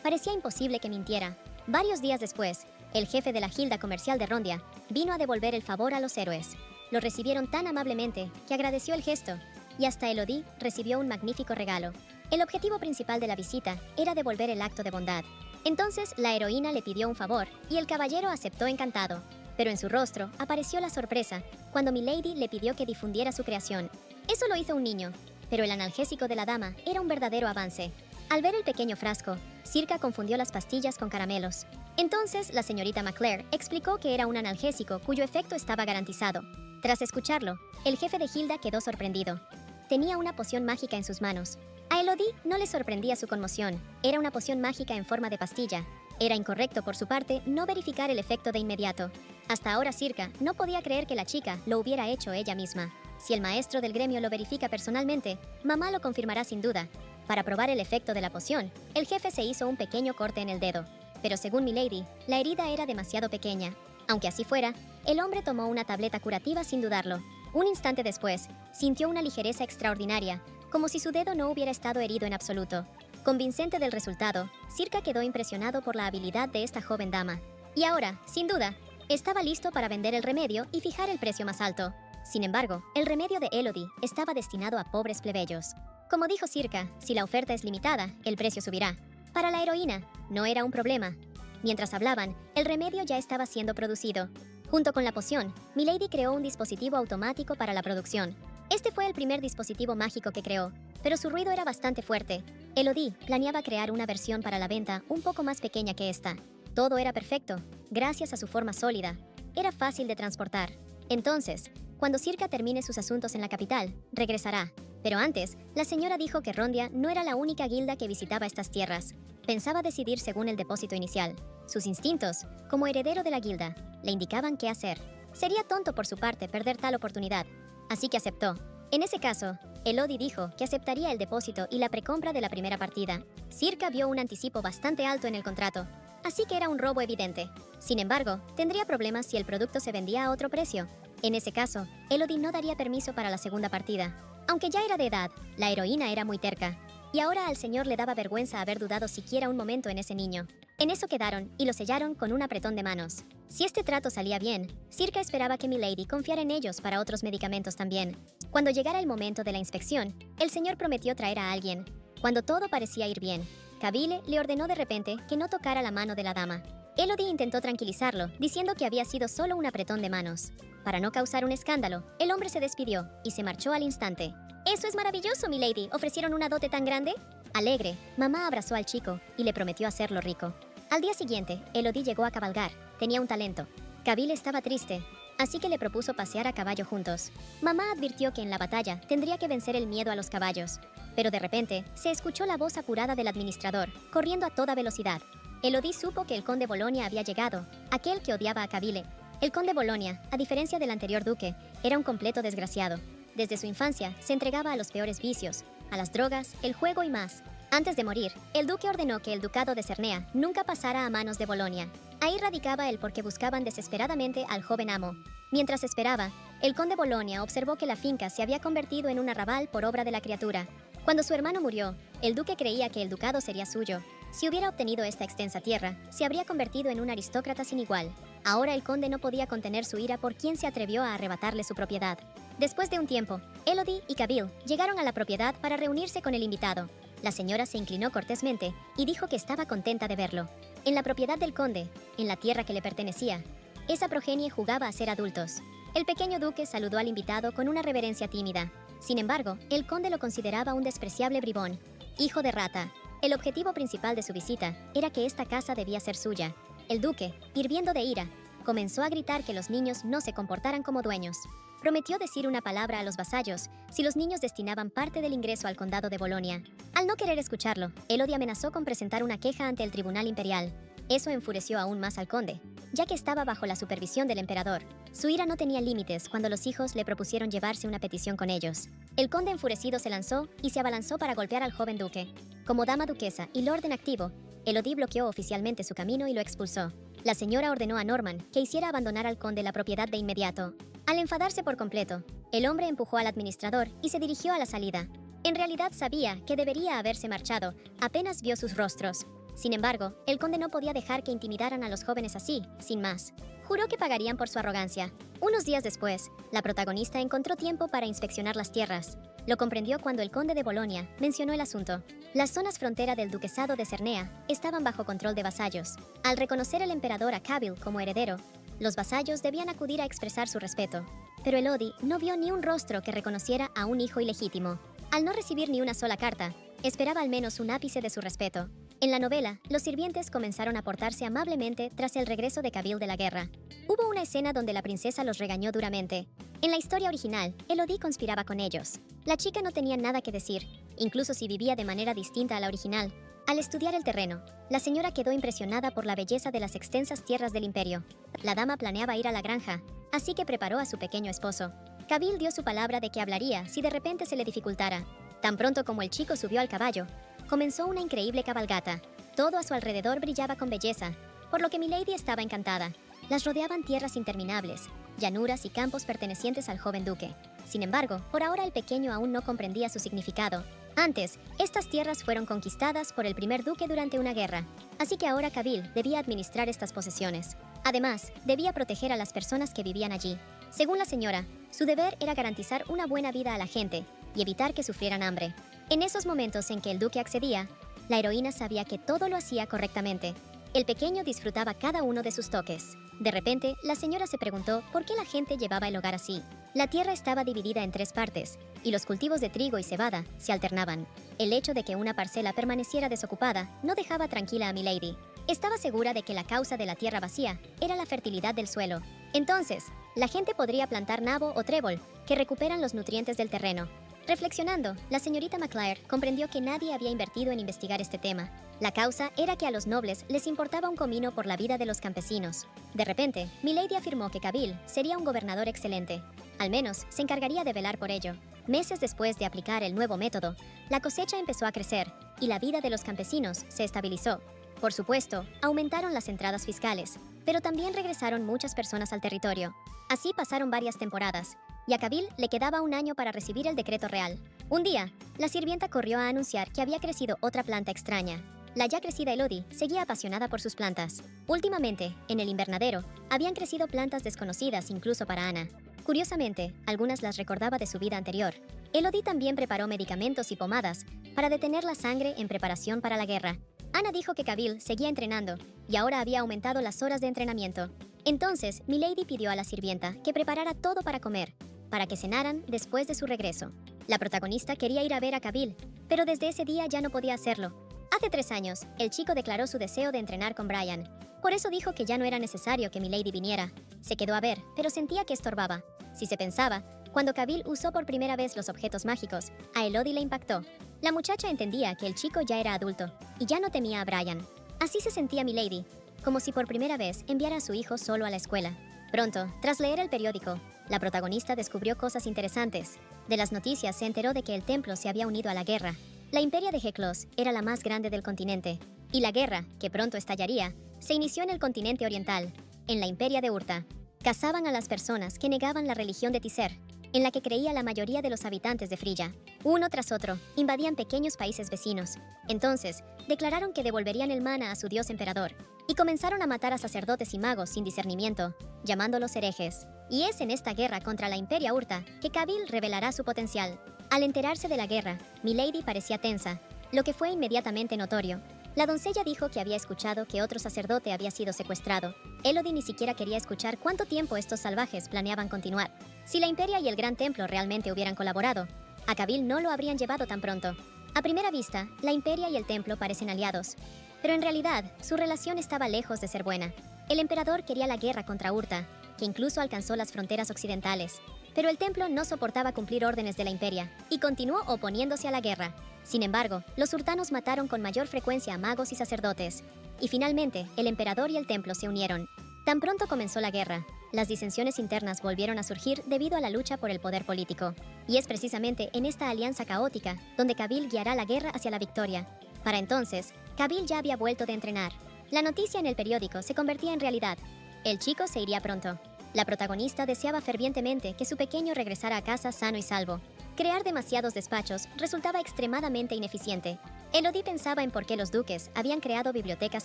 Parecía imposible que mintiera. Varios días después, el jefe de la gilda comercial de Rondia vino a devolver el favor a los héroes. Lo recibieron tan amablemente que agradeció el gesto, y hasta Elodie recibió un magnífico regalo. El objetivo principal de la visita era devolver el acto de bondad. Entonces la heroína le pidió un favor y el caballero aceptó encantado. Pero en su rostro apareció la sorpresa cuando Milady le pidió que difundiera su creación. Eso lo hizo un niño, pero el analgésico de la dama era un verdadero avance. Al ver el pequeño frasco, Circa confundió las pastillas con caramelos. Entonces, la señorita McClare explicó que era un analgésico cuyo efecto estaba garantizado. Tras escucharlo, el jefe de Hilda quedó sorprendido. Tenía una poción mágica en sus manos. A Elodie no le sorprendía su conmoción. Era una poción mágica en forma de pastilla. Era incorrecto por su parte no verificar el efecto de inmediato. Hasta ahora Circa no podía creer que la chica lo hubiera hecho ella misma. Si el maestro del gremio lo verifica personalmente, mamá lo confirmará sin duda. Para probar el efecto de la poción, el jefe se hizo un pequeño corte en el dedo. Pero según Milady, la herida era demasiado pequeña. Aunque así fuera, el hombre tomó una tableta curativa sin dudarlo. Un instante después, sintió una ligereza extraordinaria, como si su dedo no hubiera estado herido en absoluto. Convincente del resultado, Circa quedó impresionado por la habilidad de esta joven dama. Y ahora, sin duda, estaba listo para vender el remedio y fijar el precio más alto. Sin embargo, el remedio de Elodie estaba destinado a pobres plebeyos. Como dijo Circa, si la oferta es limitada, el precio subirá. Para la heroína, no era un problema. Mientras hablaban, el remedio ya estaba siendo producido. Junto con la poción, Milady creó un dispositivo automático para la producción. Este fue el primer dispositivo mágico que creó, pero su ruido era bastante fuerte. Elodie planeaba crear una versión para la venta un poco más pequeña que esta. Todo era perfecto, gracias a su forma sólida. Era fácil de transportar. Entonces, cuando Circa termine sus asuntos en la capital, regresará. Pero antes, la señora dijo que Rondia no era la única guilda que visitaba estas tierras. Pensaba decidir según el depósito inicial. Sus instintos, como heredero de la guilda, le indicaban qué hacer. Sería tonto por su parte perder tal oportunidad, así que aceptó. En ese caso, Elodie dijo que aceptaría el depósito y la precompra de la primera partida. Circa vio un anticipo bastante alto en el contrato, así que era un robo evidente. Sin embargo, tendría problemas si el producto se vendía a otro precio. En ese caso, Elodie no daría permiso para la segunda partida. Aunque ya era de edad, la heroína era muy terca. Y ahora al señor le daba vergüenza haber dudado siquiera un momento en ese niño. En eso quedaron y lo sellaron con un apretón de manos. Si este trato salía bien, Circa esperaba que Milady confiara en ellos para otros medicamentos también. Cuando llegara el momento de la inspección, el señor prometió traer a alguien. Cuando todo parecía ir bien, Kabyle le ordenó de repente que no tocara la mano de la dama. Elodie intentó tranquilizarlo, diciendo que había sido solo un apretón de manos. Para no causar un escándalo, el hombre se despidió y se marchó al instante. «¡Eso es maravilloso, milady! ¿Ofrecieron una dote tan grande?» Alegre, mamá abrazó al chico y le prometió hacerlo rico. Al día siguiente, Elodie llegó a cabalgar. Tenía un talento. Kabyle estaba triste, así que le propuso pasear a caballo juntos. Mamá advirtió que en la batalla tendría que vencer el miedo a los caballos. Pero de repente, se escuchó la voz apurada del administrador, corriendo a toda velocidad. Elodie supo que el conde Bologna había llegado, aquel que odiaba a Kabyle. El conde Bologna, a diferencia del anterior duque, era un completo desgraciado. Desde su infancia, se entregaba a los peores vicios, a las drogas, el juego y más. Antes de morir, el duque ordenó que el ducado de Cernea nunca pasara a manos de Bologna. Ahí radicaba el por qué buscaban desesperadamente al joven amo. Mientras esperaba, el conde Bologna observó que la finca se había convertido en un arrabal por obra de la criatura. Cuando su hermano murió, el duque creía que el ducado sería suyo. Si hubiera obtenido esta extensa tierra, se habría convertido en un aristócrata sin igual. Ahora el conde no podía contener su ira por quien se atrevió a arrebatarle su propiedad. Después de un tiempo, Elodie y Kabyle llegaron a la propiedad para reunirse con el invitado. La señora se inclinó cortésmente y dijo que estaba contenta de verlo. En la propiedad del conde, en la tierra que le pertenecía, esa progenie jugaba a ser adultos. El pequeño duque saludó al invitado con una reverencia tímida. Sin embargo, el conde lo consideraba un despreciable bribón, hijo de rata. El objetivo principal de su visita era que esta casa debía ser suya. El duque, hirviendo de ira, comenzó a gritar que los niños no se comportaran como dueños. Prometió decir una palabra a los vasallos si los niños destinaban parte del ingreso al condado de Bolonia. Al no querer escucharlo, Elodie amenazó con presentar una queja ante el tribunal imperial. Eso enfureció aún más al conde, ya que estaba bajo la supervisión del emperador. Su ira no tenía límites cuando los hijos le propusieron llevarse una petición con ellos. El conde enfurecido se lanzó y se abalanzó para golpear al joven duque. Como dama duquesa y lord en activo, Elodie bloqueó oficialmente su camino y lo expulsó. La señora ordenó a Norman que hiciera abandonar al conde la propiedad de inmediato. Al enfadarse por completo, el hombre empujó al administrador y se dirigió a la salida. En realidad sabía que debería haberse marchado, apenas vio sus rostros. Sin embargo, el conde no podía dejar que intimidaran a los jóvenes así, sin más. Juró que pagarían por su arrogancia. Unos días después, la protagonista encontró tiempo para inspeccionar las tierras. Lo comprendió cuando el conde de Bolonia mencionó el asunto. Las zonas frontera del duquesado de Cernea estaban bajo control de vasallos. Al reconocer el emperador a Kabyle como heredero, los vasallos debían acudir a expresar su respeto. pero Elodie no vio ni un rostro que reconociera a un hijo ilegítimo. Al no recibir ni una sola carta, esperaba al menos un ápice de su respeto. En la novela, los sirvientes comenzaron a portarse amablemente tras el regreso de Kabil de la guerra. Hubo una escena donde la princesa los regañó duramente. En la historia original, Elodie conspiraba con ellos. La chica no tenía nada que decir, incluso si vivía de manera distinta a la original. Al estudiar el terreno, la señora quedó impresionada por la belleza de las extensas tierras del imperio. La dama planeaba ir a la granja, así que preparó a su pequeño esposo. Kabil dio su palabra de que hablaría si de repente se le dificultara. Tan pronto como el chico subió al caballo, comenzó una increíble cabalgata. Todo a su alrededor brillaba con belleza, por lo que Milady estaba encantada. Las rodeaban tierras interminables, llanuras y campos pertenecientes al joven duque. Sin embargo, por ahora el pequeño aún no comprendía su significado. Antes, estas tierras fueron conquistadas por el primer duque durante una guerra, así que ahora Kabil debía administrar estas posesiones. Además, debía proteger a las personas que vivían allí. Según la señora, su deber era garantizar una buena vida a la gente y evitar que sufrieran hambre. En esos momentos en que el duque accedía, la heroína sabía que todo lo hacía correctamente. El pequeño disfrutaba cada uno de sus toques. De repente, la señora se preguntó por qué la gente llevaba el hogar así. La tierra estaba dividida en 3 partes, y los cultivos de trigo y cebada se alternaban. El hecho de que una parcela permaneciera desocupada no dejaba tranquila a Milady. Estaba segura de que la causa de la tierra vacía era la fertilidad del suelo. Entonces, la gente podría plantar nabo o trébol, que recuperan los nutrientes del terreno. Reflexionando, la señorita McClare comprendió que nadie había invertido en investigar este tema. La causa era que a los nobles les importaba un comino por la vida de los campesinos. De repente, Milady afirmó que Kabil sería un gobernador excelente. Al menos, se encargaría de velar por ello. Meses después de aplicar el nuevo método, la cosecha empezó a crecer y la vida de los campesinos se estabilizó. Por supuesto, aumentaron las entradas fiscales, pero también regresaron muchas personas al territorio. Así pasaron varias temporadas, y a Kabil le quedaba un año para recibir el decreto real. Un día, la sirvienta corrió a anunciar que había crecido otra planta extraña. La ya crecida Elodie seguía apasionada por sus plantas. Últimamente, en el invernadero, habían crecido plantas desconocidas incluso para Ana. Curiosamente, algunas las recordaba de su vida anterior. Elodie también preparó medicamentos y pomadas para detener la sangre en preparación para la guerra. Ana dijo que Kabil seguía entrenando y ahora había aumentado las horas de entrenamiento. Entonces, Milady pidió a la sirvienta que preparara todo para comer, para que cenaran después de su regreso. La protagonista quería ir a ver a Kabil, pero desde ese día ya no podía hacerlo. Hace 3 años, el chico declaró su deseo de entrenar con Brian. Por eso dijo que ya no era necesario que Milady viniera. Se quedó a ver, pero sentía que estorbaba. Si se pensaba, cuando Kabil usó por primera vez los objetos mágicos, a Elodie le impactó. La muchacha entendía que el chico ya era adulto y ya no temía a Brian. Así se sentía Milady, como si por primera vez enviara a su hijo solo a la escuela. Pronto, tras leer el periódico, la protagonista descubrió cosas interesantes. De las noticias se enteró de que el templo se había unido a la guerra. La imperia de Heklos era la más grande del continente, y la guerra, que pronto estallaría, se inició en el continente oriental, en la imperia de Urta. Cazaban a las personas que negaban la religión de Tiser, en la que creía la mayoría de los habitantes de Frilla. Uno tras otro, invadían pequeños países vecinos. Entonces, declararon que devolverían el mana a su dios emperador, y comenzaron a matar a sacerdotes y magos sin discernimiento, llamándolos herejes. Y es en esta guerra contra la imperia Urta que Kabil revelará su potencial. Al enterarse de la guerra, Milady parecía tensa, lo que fue inmediatamente notorio. La doncella dijo que había escuchado que otro sacerdote había sido secuestrado. Elodie ni siquiera quería escuchar cuánto tiempo estos salvajes planeaban continuar. Si la imperia y el gran templo realmente hubieran colaborado, a Kabil no lo habrían llevado tan pronto. A primera vista, la imperia y el templo parecen aliados, pero en realidad, su relación estaba lejos de ser buena. El emperador quería la guerra contra Urta, que incluso alcanzó las fronteras occidentales. Pero el templo no soportaba cumplir órdenes de la imperia y continuó oponiéndose a la guerra. Sin embargo, los urtanos mataron con mayor frecuencia a magos y sacerdotes. Y finalmente, el emperador y el templo se unieron. Tan pronto comenzó la guerra, las disensiones internas volvieron a surgir debido a la lucha por el poder político. Y es precisamente en esta alianza caótica donde Kabil guiará la guerra hacia la victoria. Para entonces, Kabil ya había vuelto de entrenar. La noticia en el periódico se convertía en realidad. El chico se iría pronto. La protagonista deseaba fervientemente que su pequeño regresara a casa sano y salvo. Crear demasiados despachos resultaba extremadamente ineficiente. Elodie pensaba en por qué los duques habían creado bibliotecas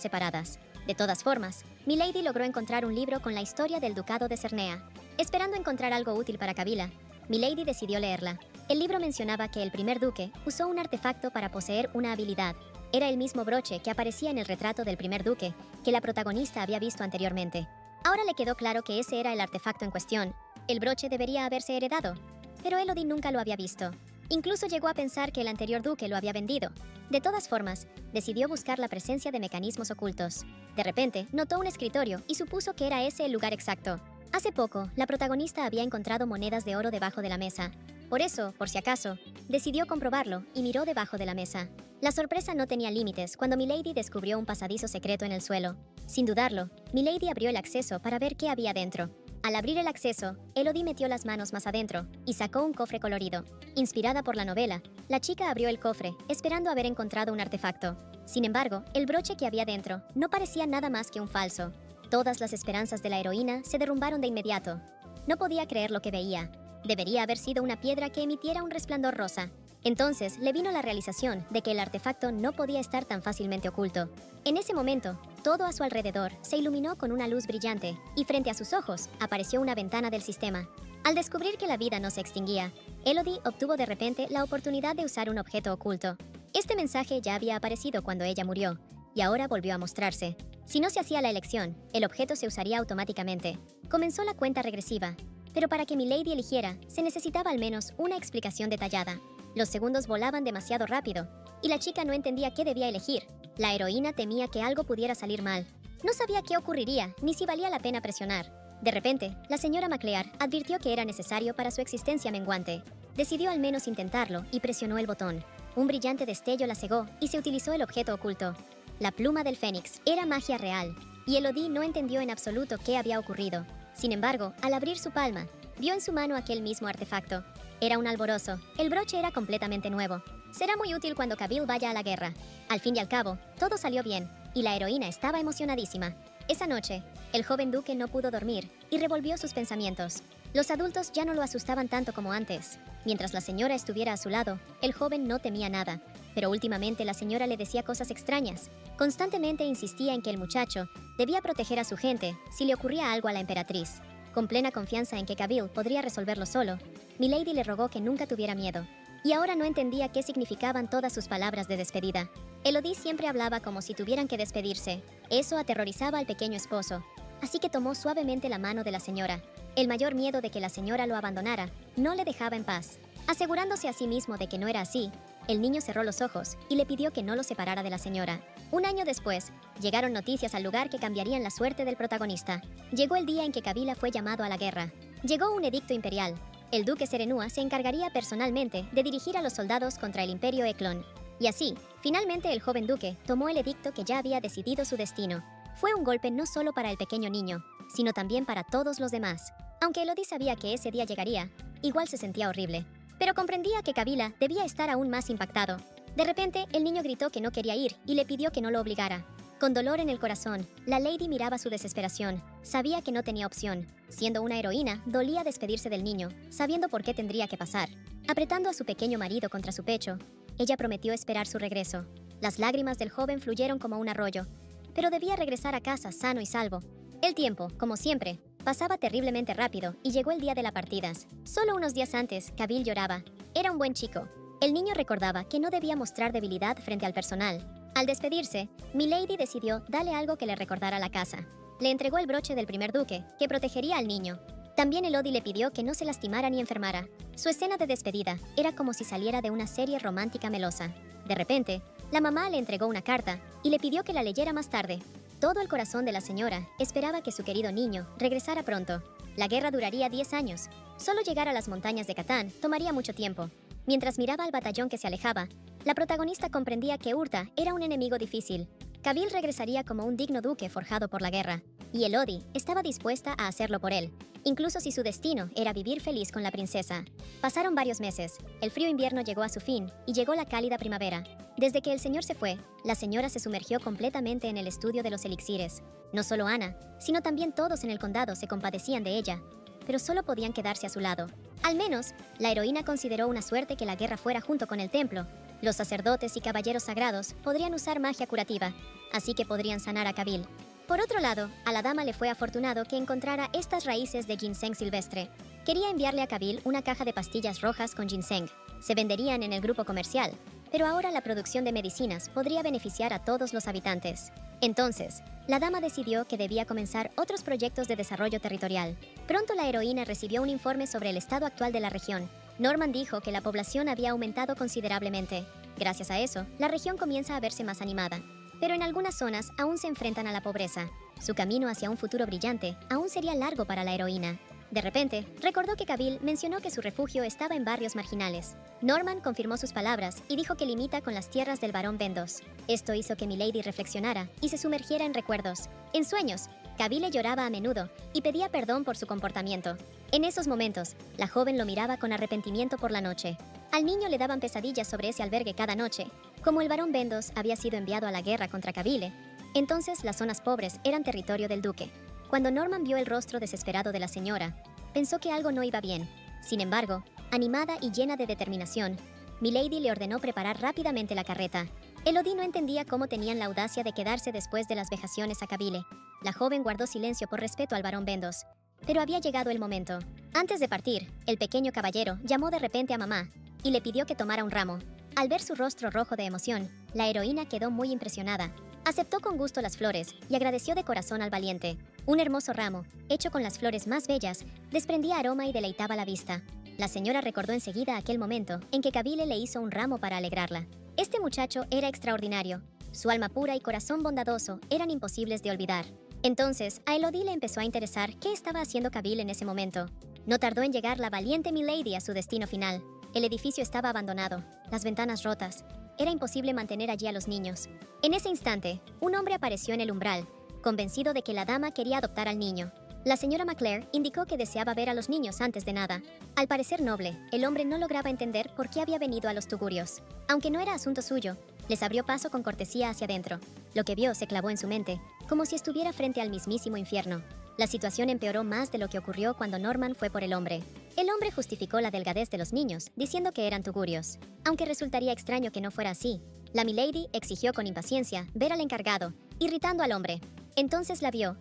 separadas. De todas formas, Milady logró encontrar un libro con la historia del ducado de Cernea. Esperando encontrar algo útil para Kabila, Milady decidió leerla. El libro mencionaba que el primer duque usó un artefacto para poseer una habilidad. Era el mismo broche que aparecía en el retrato del primer duque, que la protagonista había visto anteriormente. Ahora le quedó claro que ese era el artefacto en cuestión, El broche debería haberse heredado, pero Elodie nunca lo había visto. Incluso llegó a pensar que el anterior duque lo había vendido. De todas formas, decidió buscar la presencia de mecanismos ocultos. De repente, notó un escritorio y supuso que era ese el lugar exacto. Hace poco, la protagonista había encontrado monedas de oro debajo de la mesa. Por eso, por si acaso, decidió comprobarlo y miró debajo de la mesa. La sorpresa no tenía límites cuando Milady descubrió un pasadizo secreto en el suelo. Sin dudarlo, Milady abrió el acceso para ver qué había dentro. Al abrir el acceso, Elodie metió las manos más adentro y sacó un cofre colorido. Inspirada por la novela, la chica abrió el cofre, esperando haber encontrado un artefacto. Sin embargo, el broche que había dentro no parecía nada más que un falso. Todas las esperanzas de la heroína se derrumbaron de inmediato. No podía creer lo que veía. Debería haber sido una piedra que emitiera un resplandor rosa. Entonces le vino la realización de que el artefacto no podía estar tan fácilmente oculto. En ese momento, todo a su alrededor se iluminó con una luz brillante y frente a sus ojos apareció una ventana del sistema. Al descubrir que la vida no se extinguía, Elodie obtuvo de repente la oportunidad de usar un objeto oculto. Este mensaje ya había aparecido cuando ella murió, y ahora volvió a mostrarse. Si no se hacía la elección, el objeto se usaría automáticamente. Comenzó la cuenta regresiva, pero para que Milady eligiera, se necesitaba al menos una explicación detallada. Los segundos volaban demasiado rápido, y la chica no entendía qué debía elegir. La heroína temía que algo pudiera salir mal. No sabía qué ocurriría, ni si valía la pena presionar. De repente, la señora Maclear advirtió que era necesario para su existencia menguante. Decidió al menos intentarlo y presionó el botón. Un brillante destello la cegó y se utilizó el objeto oculto. La pluma del Fénix era magia real, y Elodie no entendió en absoluto qué había ocurrido. Sin embargo, al abrir su palma, vio en su mano aquel mismo artefacto. Era un alborozo. El broche era completamente nuevo. Será muy útil cuando Kabil vaya a la guerra. Al fin y al cabo, todo salió bien, y la heroína estaba emocionadísima. Esa noche, el joven duque no pudo dormir y revolvió sus pensamientos. Los adultos ya no lo asustaban tanto como antes. Mientras la señora estuviera a su lado, el joven no temía nada. Pero últimamente la señora le decía cosas extrañas. Constantemente insistía en que el muchacho debía proteger a su gente si le ocurría algo a la emperatriz. Con plena confianza en que Kabil podría resolverlo solo, Milady le rogó que nunca tuviera miedo. Y ahora no entendía qué significaban todas sus palabras de despedida. Elodie siempre hablaba como si tuvieran que despedirse. Eso aterrorizaba al pequeño esposo. Así que tomó suavemente la mano de la señora. El mayor miedo de que la señora lo abandonara no le dejaba en paz. Asegurándose a sí mismo de que no era así, el niño cerró los ojos y le pidió que no lo separara de la señora. Un año después, llegaron noticias al lugar que cambiarían la suerte del protagonista. Llegó el día en que Kabila fue llamado a la guerra. Llegó un edicto imperial. El duque Serenua se encargaría personalmente de dirigir a los soldados contra el imperio Eklon. Y así, finalmente el joven duque tomó el edicto que ya había decidido su destino. Fue un golpe no solo para el pequeño niño, sino también para todos los demás. Aunque Elodie sabía que ese día llegaría, igual se sentía horrible. Pero comprendía que Kabila debía estar aún más impactado. De repente, el niño gritó que no quería ir y le pidió que no lo obligara. Con dolor en el corazón, la lady miraba su desesperación. Sabía que no tenía opción. Siendo una heroína, dolía despedirse del niño, sabiendo por qué tendría que pasar. Apretando a su pequeño marido contra su pecho, ella prometió esperar su regreso. Las lágrimas del joven fluyeron como un arroyo, pero debía regresar a casa sano y salvo. El tiempo, como siempre, pasaba terriblemente rápido y llegó el día de las partidas. Solo unos días antes, Kabil lloraba. Era un buen chico. El niño recordaba que no debía mostrar debilidad frente al personal. Al despedirse, Milady decidió darle algo que le recordara la casa. Le entregó el broche del primer duque, que protegería al niño. También Elodie le pidió que no se lastimara ni enfermara. Su escena de despedida era como si saliera de una serie romántica melosa. De repente, la mamá le entregó una carta y le pidió que la leyera más tarde. Todo el corazón de la señora esperaba que su querido niño regresara pronto. La guerra duraría 10 años. Solo llegar a las montañas de Catán tomaría mucho tiempo. Mientras miraba al batallón que se alejaba, la protagonista comprendía que Urta era un enemigo difícil. Kabil regresaría como un digno duque forjado por la guerra, y Elodie estaba dispuesta a hacerlo por él, incluso si su destino era vivir feliz con la princesa. Pasaron varios meses, el frío invierno llegó a su fin y llegó la cálida primavera. Desde que el señor se fue, la señora se sumergió completamente en el estudio de los elixires. No solo Ana, sino también todos en el condado se compadecían de ella, pero solo podían quedarse a su lado. Al menos, la heroína consideró una suerte que la guerra fuera junto con el templo. Los sacerdotes y caballeros sagrados podrían usar magia curativa, así que podrían sanar a Kabil. Por otro lado, a la dama le fue afortunado que encontrara estas raíces de ginseng silvestre. Quería enviarle a Kabil una caja de pastillas rojas con ginseng. Se venderían en el grupo comercial, pero ahora la producción de medicinas podría beneficiar a todos los habitantes. Entonces, la dama decidió que debía comenzar otros proyectos de desarrollo territorial. Pronto la heroína recibió un informe sobre el estado actual de la región. Norman dijo que la población había aumentado considerablemente. Gracias a eso, la región comienza a verse más animada. Pero en algunas zonas aún se enfrentan a la pobreza. Su camino hacia un futuro brillante aún sería largo para la heroína. De repente, recordó que Cavill mencionó que su refugio estaba en barrios marginales. Norman confirmó sus palabras y dijo que limita con las tierras del barón Vendos. Esto hizo que Milady reflexionara y se sumergiera en recuerdos. En sueños, Cavill le lloraba a menudo y pedía perdón por su comportamiento. En esos momentos, la joven lo miraba con arrepentimiento por la noche. Al niño le daban pesadillas sobre ese albergue cada noche. Como el barón Vendos había sido enviado a la guerra contra Cavill, entonces las zonas pobres eran territorio del duque. Cuando Norman vio el rostro desesperado de la señora, pensó que algo no iba bien. Sin embargo, animada y llena de determinación, Milady le ordenó preparar rápidamente la carreta. Elodie no entendía cómo tenían la audacia de quedarse después de las vejaciones a Cavill. La joven guardó silencio por respeto al barón Vendos. Pero había llegado el momento. Antes de partir, el pequeño caballero llamó de repente a mamá y le pidió que tomara un ramo. Al ver su rostro rojo de emoción, la heroína quedó muy impresionada. Aceptó con gusto las flores y agradeció de corazón al valiente. Un hermoso ramo, hecho con las flores más bellas, desprendía aroma y deleitaba la vista. La señora recordó enseguida aquel momento en que Cavill le hizo un ramo para alegrarla. Este muchacho era extraordinario. Su alma pura y corazón bondadoso eran imposibles de olvidar. Entonces, a Elodie le empezó a interesar qué estaba haciendo Cavill en ese momento. No tardó en llegar la valiente Milady a su destino final. El edificio estaba abandonado, las ventanas rotas. Era imposible mantener allí a los niños. En ese instante, un hombre apareció en el umbral, convencido de que la dama quería adoptar al niño. La señora McClare indicó que deseaba ver a los niños antes de nada. Al parecer noble, el hombre no lograba entender por qué había venido a los Tugurios. Aunque no era asunto suyo, les abrió paso con cortesía hacia adentro. Lo que vio se clavó en su mente, como si estuviera frente al mismísimo infierno. La situación empeoró más de lo que ocurrió cuando Norman fue por el hombre. El hombre justificó la delgadez de los niños, diciendo que eran tugurios. Aunque resultaría extraño que no fuera así, la Milady exigió con impaciencia ver al encargado, irritando al hombre. Entonces la vio.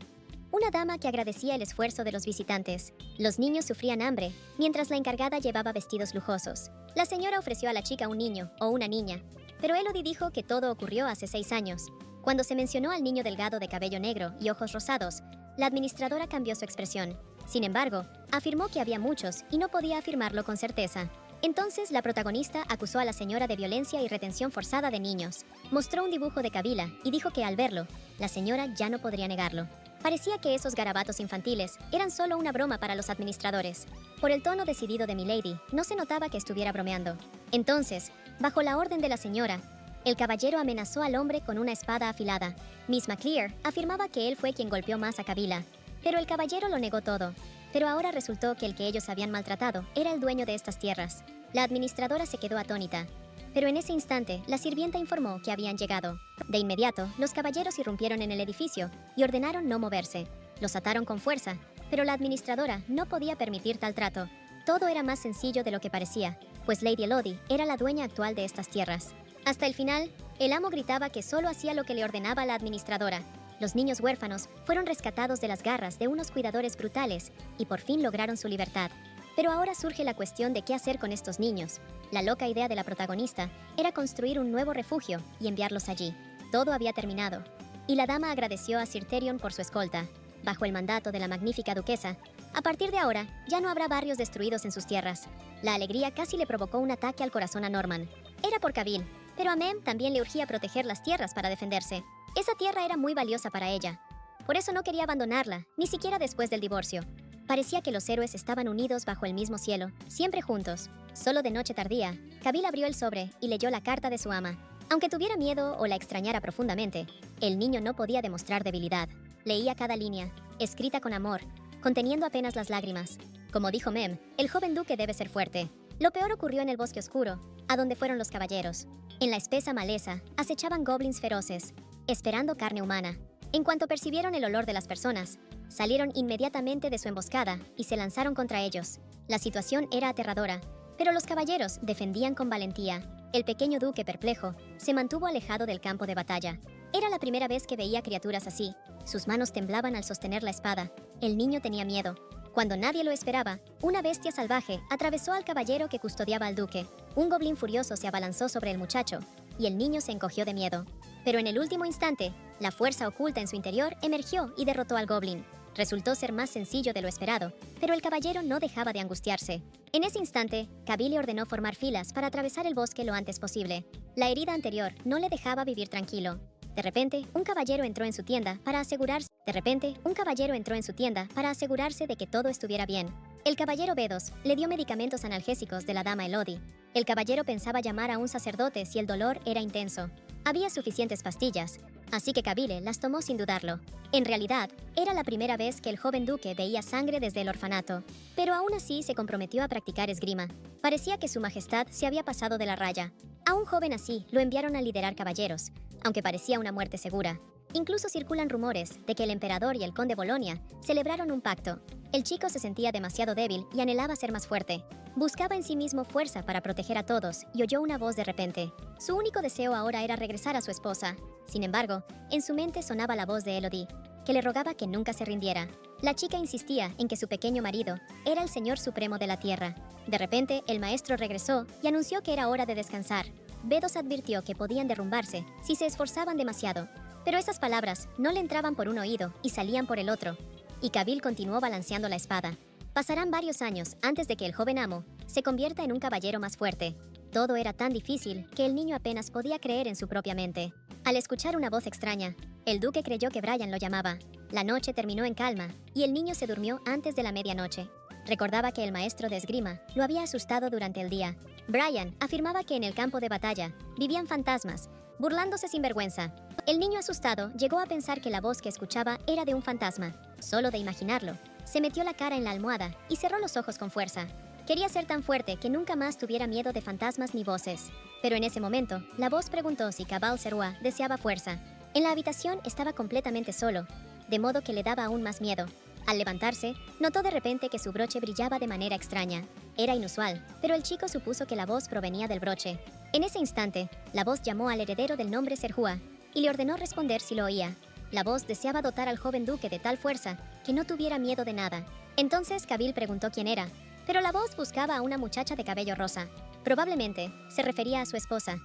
Una dama que agradecía el esfuerzo de los visitantes. Los niños sufrían hambre, mientras la encargada llevaba vestidos lujosos. La señora ofreció a la chica un niño o una niña, pero Elodie dijo que todo ocurrió hace 6 años. Cuando se mencionó al niño delgado de cabello negro y ojos rosados, la administradora cambió su expresión. Sin embargo, afirmó que había muchos y no podía afirmarlo con certeza. Entonces, la protagonista acusó a la señora de violencia y retención forzada de niños. Mostró un dibujo de Cavill y dijo que al verlo, la señora ya no podría negarlo. Parecía que esos garabatos infantiles eran solo una broma para los administradores. Por el tono decidido de Milady, no se notaba que estuviera bromeando. Entonces, bajo la orden de la señora, el caballero amenazó al hombre con una espada afilada. Miss McClare afirmaba que él fue quien golpeó más a Cavill, pero el caballero lo negó todo. Pero ahora resultó que el que ellos habían maltratado era el dueño de estas tierras. La administradora se quedó atónita. Pero en ese instante, la sirvienta informó que habían llegado. De inmediato, los caballeros irrumpieron en el edificio y ordenaron no moverse. Los ataron con fuerza, pero la administradora no podía permitir tal trato. Todo era más sencillo de lo que parecía, pues Lady Elodie era la dueña actual de estas tierras. Hasta el final, el amo gritaba que solo hacía lo que le ordenaba la administradora. Los niños huérfanos fueron rescatados de las garras de unos cuidadores brutales y por fin lograron su libertad. Pero ahora surge la cuestión de qué hacer con estos niños. La loca idea de la protagonista era construir un nuevo refugio y enviarlos allí. Todo había terminado, y la dama agradeció a Sir Therion por su escolta. Bajo el mandato de la magnífica duquesa, a partir de ahora ya no habrá barrios destruidos en sus tierras. La alegría casi le provocó un ataque al corazón a Norman. Era por Cavill, pero a Mem también le urgía proteger las tierras para defenderse. Esa tierra era muy valiosa para ella. Por eso no quería abandonarla, ni siquiera después del divorcio. Parecía que los héroes estaban unidos bajo el mismo cielo, siempre juntos. Solo de noche tardía, Cavill abrió el sobre y leyó la carta de su ama. Aunque tuviera miedo o la extrañara profundamente, el niño no podía demostrar debilidad. Leía cada línea, escrita con amor, conteniendo apenas las lágrimas. Como dijo Mem, el joven duque debe ser fuerte. Lo peor ocurrió en el bosque oscuro, a donde fueron los caballeros. En la espesa maleza acechaban goblins feroces, esperando carne humana. En cuanto percibieron el olor de las personas, salieron inmediatamente de su emboscada y se lanzaron contra ellos. La situación era aterradora, pero los caballeros defendían con valentía. El pequeño duque, perplejo, se mantuvo alejado del campo de batalla. Era la primera vez que veía criaturas así. Sus manos temblaban al sostener la espada. El niño tenía miedo. Cuando nadie lo esperaba, una bestia salvaje atravesó al caballero que custodiaba al duque. Un goblín furioso se abalanzó sobre el muchacho, y el niño se encogió de miedo. Pero en el último instante, La fuerza oculta en su interior emergió y derrotó al goblin. Resultó ser más sencillo de lo esperado, pero el caballero no dejaba de angustiarse. En ese instante, Kabil le ordenó formar filas para atravesar el bosque lo antes posible. La herida anterior no le dejaba vivir tranquilo. De repente, un caballero entró en su tienda para asegurarse de que todo estuviera bien. El caballero Bedos le dio medicamentos analgésicos de la dama Elodie. El caballero pensaba llamar a un sacerdote si el dolor era intenso. Había suficientes pastillas, así que Kabyle las tomó sin dudarlo. En realidad, era la primera vez que el joven duque veía sangre desde el orfanato, pero aún así se comprometió a practicar esgrima. Parecía que su majestad se había pasado de la raya. A un joven así lo enviaron a liderar caballeros, aunque parecía una muerte segura. Incluso circulan rumores de que el emperador y el conde Bolonia celebraron un pacto. El chico se sentía demasiado débil y anhelaba ser más fuerte. Buscaba en sí mismo fuerza para proteger a todos y oyó una voz de repente. Su único deseo ahora era regresar a su esposa. Sin embargo, en su mente sonaba la voz de Elodie, que le rogaba que nunca se rindiera. La chica insistía en que su pequeño marido era el señor supremo de la tierra. De repente, el maestro regresó y anunció que era hora de descansar. Bedos advirtió que podían derrumbarse si se esforzaban demasiado, pero esas palabras no le entraban por un oído y salían por el otro, y Kabyle continuó balanceando la espada. Pasarán varios años antes de que el joven amo se convierta en un caballero más fuerte. Todo era tan difícil que el niño apenas podía creer en su propia mente. Al escuchar una voz extraña, el duque creyó que Brian lo llamaba. La noche terminó en calma y el niño se durmió antes de la medianoche. Recordaba que el maestro de esgrima lo había asustado durante el día. Brian afirmaba que en el campo de batalla vivían fantasmas, burlándose sin vergüenza. El niño asustado llegó a pensar que la voz que escuchaba era de un fantasma. Solo de imaginarlo, se metió la cara en la almohada y cerró los ojos con fuerza. Quería ser tan fuerte que nunca más tuviera miedo de fantasmas ni voces. Pero en ese momento, la voz preguntó si Cabal Serua deseaba fuerza. En la habitación estaba completamente solo, de modo que le daba aún más miedo. Al levantarse, notó de repente que su broche brillaba de manera extraña. Era inusual, pero el chico supuso que la voz provenía del broche. En ese instante, la voz llamó al heredero del nombre Serhua y le ordenó responder si lo oía. La voz deseaba dotar al joven duque de tal fuerza que no tuviera miedo de nada. Entonces Kabyle preguntó quién era, pero la voz buscaba a una muchacha de cabello rosa. Probablemente se refería a su esposa,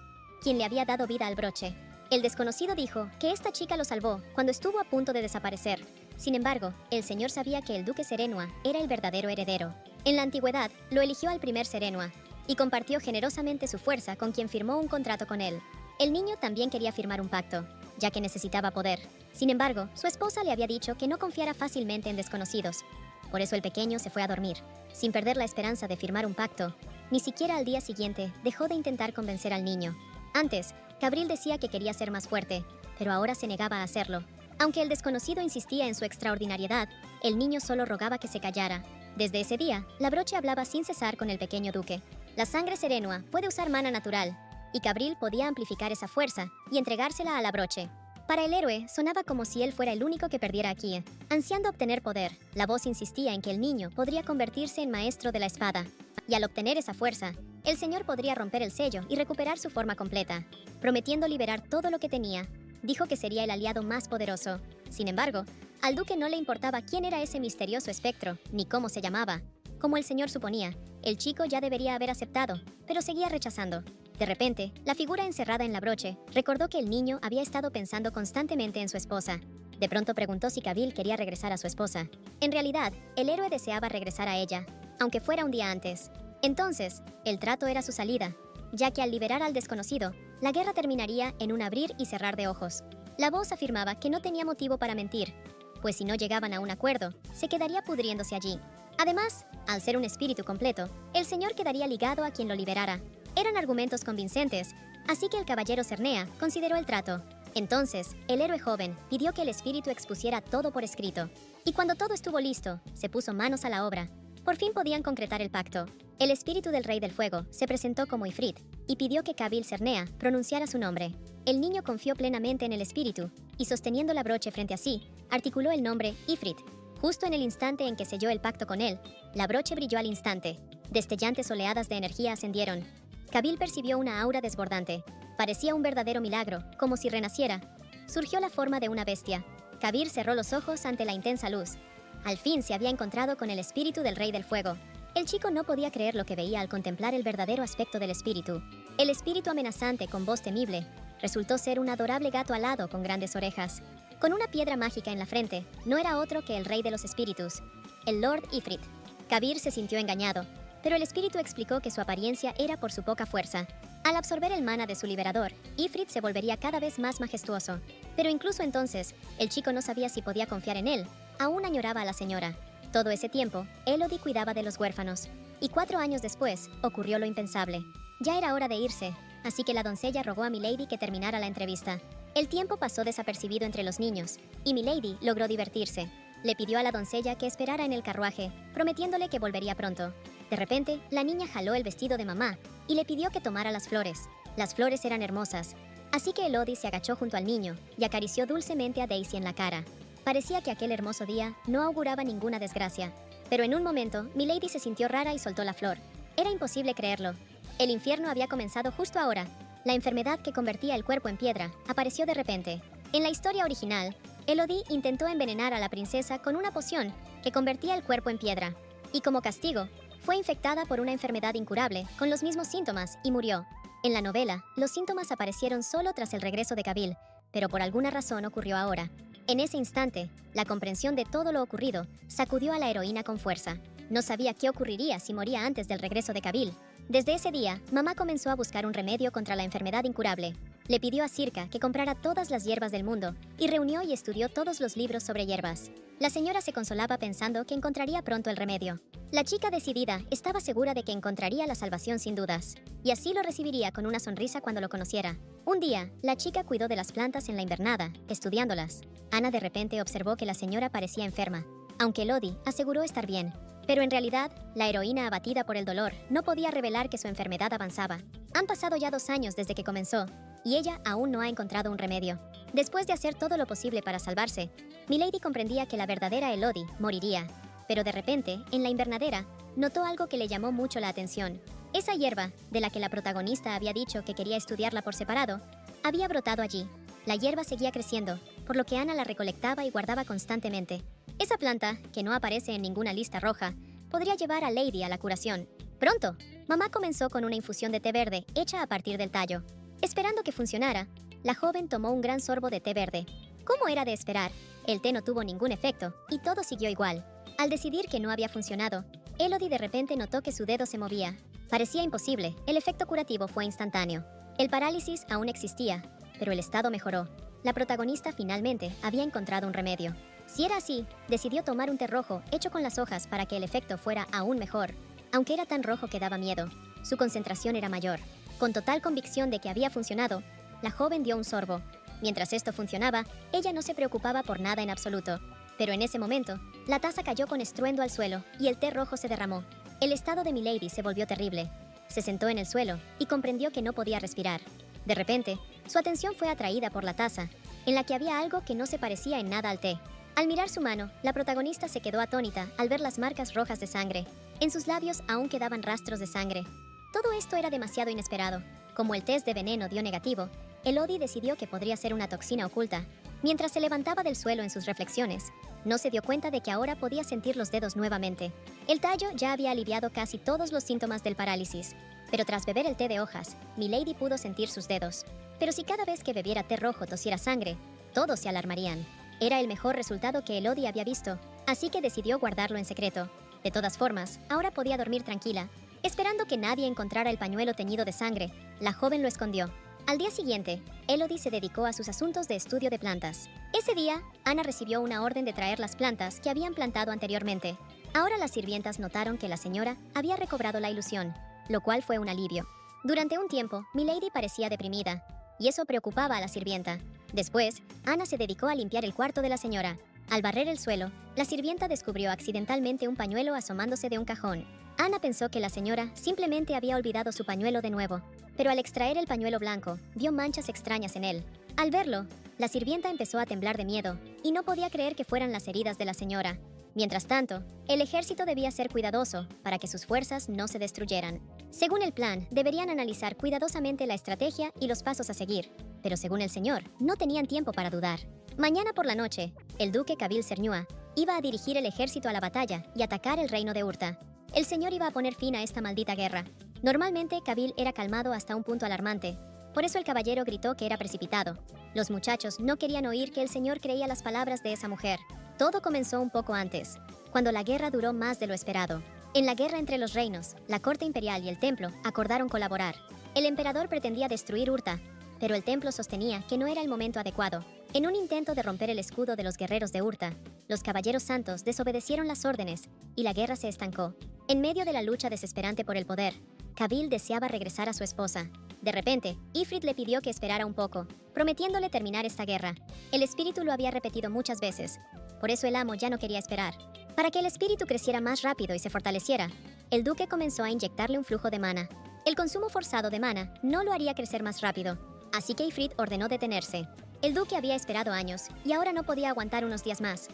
quien le había dado vida al broche. El desconocido dijo que esta chica lo salvó cuando estuvo a punto de desaparecer. Sin embargo, el señor sabía que el duque Serenua era el verdadero heredero. En la antigüedad, lo eligió al primer Serenua y compartió generosamente su fuerza con quien firmó un contrato con él. El niño también quería firmar un pacto, ya que necesitaba poder. Sin embargo, su esposa le había dicho que no confiara fácilmente en desconocidos. Por eso el pequeño se fue a dormir, sin perder la esperanza de firmar un pacto. Ni siquiera al día siguiente dejó de intentar convencer al niño. Antes, Cabril decía que quería ser más fuerte, pero ahora se negaba a hacerlo. Aunque el desconocido insistía en su extraordinariedad, el niño solo rogaba que se callara. Desde ese día, la broche hablaba sin cesar con el pequeño duque. La sangre Serenua puede usar mana natural, y Cabril podía amplificar esa fuerza y entregársela a la broche. Para el héroe, sonaba como si él fuera el único que perdiera aquí. Ansiando obtener poder, la voz insistía en que el niño podría convertirse en maestro de la espada. Y al obtener esa fuerza, el señor podría romper el sello y recuperar su forma completa. Prometiendo liberar todo lo que tenía, dijo que sería el aliado más poderoso. Sin embargo, al duque no le importaba quién era ese misterioso espectro, ni cómo se llamaba. Como el señor suponía, el chico ya debería haber aceptado, pero seguía rechazando. De repente, la figura encerrada en la broche recordó que el niño había estado pensando constantemente en su esposa. De pronto preguntó si Kabyle quería regresar a su esposa. En realidad, el héroe deseaba regresar a ella, aunque fuera un día antes. Entonces, el trato era su salida, ya que al liberar al desconocido, la guerra terminaría en un abrir y cerrar de ojos. La voz afirmaba que no tenía motivo para mentir, pues si no llegaban a un acuerdo, se quedaría pudriéndose allí. Además, al ser un espíritu completo, el señor quedaría ligado a quien lo liberara. Eran argumentos convincentes, así que el caballero Cernea consideró el trato. Entonces, el héroe joven pidió que el espíritu expusiera todo por escrito. Y cuando todo estuvo listo, se puso manos a la obra. Por fin podían concretar el pacto. El espíritu del Rey del Fuego se presentó como Ifrit y pidió que Kabyle Cernea pronunciara su nombre. El niño confió plenamente en el espíritu y, sosteniendo la broche frente a sí, articuló el nombre Ifrit. Justo en el instante en que selló el pacto con él, la broche brilló al instante. Destellantes oleadas de energía ascendieron. Kabyle percibió una aura desbordante. Parecía un verdadero milagro, como si renaciera. Surgió la forma de una bestia. Kabyle cerró los ojos ante la intensa luz. Al fin se había encontrado con el espíritu del Rey del Fuego. El chico no podía creer lo que veía al contemplar el verdadero aspecto del espíritu. El espíritu amenazante con voz temible resultó ser un adorable gato alado con grandes orejas. Con una piedra mágica en la frente, no era otro que el rey de los espíritus, el Lord Ifrit. Kabir se sintió engañado, pero el espíritu explicó que su apariencia era por su poca fuerza. Al absorber el mana de su liberador, Ifrit se volvería cada vez más majestuoso. Pero incluso entonces, el chico no sabía si podía confiar en él. Aún añoraba a la señora. Todo ese tiempo, Elodie cuidaba de los huérfanos. Y 4 años después, ocurrió lo impensable. Ya era hora de irse, así que la doncella rogó a Milady que terminara la entrevista. El tiempo pasó desapercibido entre los niños, y Milady logró divertirse. Le pidió a la doncella que esperara en el carruaje, prometiéndole que volvería pronto. De repente, la niña jaló el vestido de mamá y le pidió que tomara las flores. Las flores eran hermosas, así que Elodie se agachó junto al niño y acarició dulcemente a Daisy en la cara. Parecía que aquel hermoso día no auguraba ninguna desgracia. Pero en un momento, Milady se sintió rara y soltó la flor. Era imposible creerlo. El infierno había comenzado justo ahora. La enfermedad que convertía el cuerpo en piedra apareció de repente. En la historia original, Elodie intentó envenenar a la princesa con una poción que convertía el cuerpo en piedra. Y como castigo, fue infectada por una enfermedad incurable, con los mismos síntomas, y murió. En la novela, los síntomas aparecieron solo tras el regreso de Kabir, pero por alguna razón ocurrió ahora. En ese instante, la comprensión de todo lo ocurrido sacudió a la heroína con fuerza. No sabía qué ocurriría si moría antes del regreso de Kabir. Desde ese día, mamá comenzó a buscar un remedio contra la enfermedad incurable. Le pidió a Circa que comprara todas las hierbas del mundo y reunió y estudió todos los libros sobre hierbas. La señora se consolaba pensando que encontraría pronto el remedio. La chica decidida estaba segura de que encontraría la salvación sin dudas, y así lo recibiría con una sonrisa cuando lo conociera. Un día, la chica cuidó de las plantas en la invernada, estudiándolas. Ana de repente observó que la señora parecía enferma, aunque Elodie aseguró estar bien. Pero en realidad, la heroína abatida por el dolor no podía revelar que su enfermedad avanzaba. Han pasado ya 2 años desde que comenzó, y ella aún no ha encontrado un remedio. Después de hacer todo lo posible para salvarse, Milady comprendía que la verdadera Elodie moriría. Pero de repente, en la invernadera, notó algo que le llamó mucho la atención. Esa hierba, de la que la protagonista había dicho que quería estudiarla por separado, había brotado allí. La hierba seguía creciendo, por lo que Ana la recolectaba y guardaba constantemente. Esa planta, que no aparece en ninguna lista roja, podría llevar a Lady a la curación. Pronto, mamá comenzó con una infusión de té verde hecha a partir del tallo. Esperando que funcionara, la joven tomó un gran sorbo de té verde. Como era de esperar, el té no tuvo ningún efecto y todo siguió igual. Al decidir que no había funcionado, Elodie de repente notó que su dedo se movía. Parecía imposible, el efecto curativo fue instantáneo. El parálisis aún existía, pero el estado mejoró. La protagonista finalmente había encontrado un remedio. Si era así, decidió tomar un té rojo hecho con las hojas para que el efecto fuera aún mejor. Aunque era tan rojo que daba miedo, su concentración era mayor. Con total convicción de que había funcionado, la joven dio un sorbo. Mientras esto funcionaba, ella no se preocupaba por nada en absoluto. Pero en ese momento, la taza cayó con estruendo al suelo y el té rojo se derramó. El estado de Milady se volvió terrible. Se sentó en el suelo y comprendió que no podía respirar. De repente, su atención fue atraída por la taza, en la que había algo que no se parecía en nada al té. Al mirar su mano, la protagonista se quedó atónita al ver las marcas rojas de sangre. En sus labios aún quedaban rastros de sangre. Todo esto era demasiado inesperado. Como el test de veneno dio negativo, Elodie decidió que podría ser una toxina oculta. Mientras se levantaba del suelo en sus reflexiones, no se dio cuenta de que ahora podía sentir los dedos nuevamente. El tallo ya había aliviado casi todos los síntomas del parálisis, pero tras beber el té de hojas, Milady pudo sentir sus dedos. Pero si cada vez que bebiera té rojo tosiera sangre, todos se alarmarían. Era el mejor resultado que Elodie había visto, así que decidió guardarlo en secreto. De todas formas, ahora podía dormir tranquila. Esperando que nadie encontrara el pañuelo teñido de sangre, la joven lo escondió. Al día siguiente, Elodie se dedicó a sus asuntos de estudio de plantas. Ese día, Ana recibió una orden de traer las plantas que habían plantado anteriormente. Ahora las sirvientas notaron que la señora había recobrado la ilusión, lo cual fue un alivio. Durante un tiempo, Milady parecía deprimida, y eso preocupaba a la sirvienta. Después, Ana se dedicó a limpiar el cuarto de la señora. Al barrer el suelo, la sirvienta descubrió accidentalmente un pañuelo asomándose de un cajón. Ana pensó que la señora simplemente había olvidado su pañuelo de nuevo, pero al extraer el pañuelo blanco, vio manchas extrañas en él. Al verlo, la sirvienta empezó a temblar de miedo y no podía creer que fueran las heridas de la señora. Mientras tanto, el ejército debía ser cuidadoso para que sus fuerzas no se destruyeran. Según el plan, deberían analizar cuidadosamente la estrategia y los pasos a seguir, pero según el señor, no tenían tiempo para dudar. Mañana por la noche, el duque Kabir Cernua iba a dirigir el ejército a la batalla y atacar el reino de Urta. El señor iba a poner fin a esta maldita guerra. Normalmente, Kabir era calmado hasta un punto alarmante, Por eso el caballero gritó que era precipitado. Los muchachos no querían oír que el señor creía las palabras de esa mujer. Todo comenzó un poco antes, cuando la guerra duró más de lo esperado. En la guerra entre los reinos, la corte imperial y el templo acordaron colaborar. El emperador pretendía destruir Urta, pero el templo sostenía que no era el momento adecuado. En un intento de romper el escudo de los guerreros de Urta, los caballeros santos desobedecieron las órdenes y la guerra se estancó. En medio de la lucha desesperante por el poder, Kabil deseaba regresar a su esposa. De repente, Ifrit le pidió que esperara un poco, prometiéndole terminar esta guerra. El espíritu lo había repetido muchas veces, por eso el amo ya no quería esperar. Para que el espíritu creciera más rápido y se fortaleciera, el duque comenzó a inyectarle un flujo de mana. El consumo forzado de mana no lo haría crecer más rápido, así que Ifrit ordenó detenerse. El duque había esperado años y ahora no podía aguantar unos días más.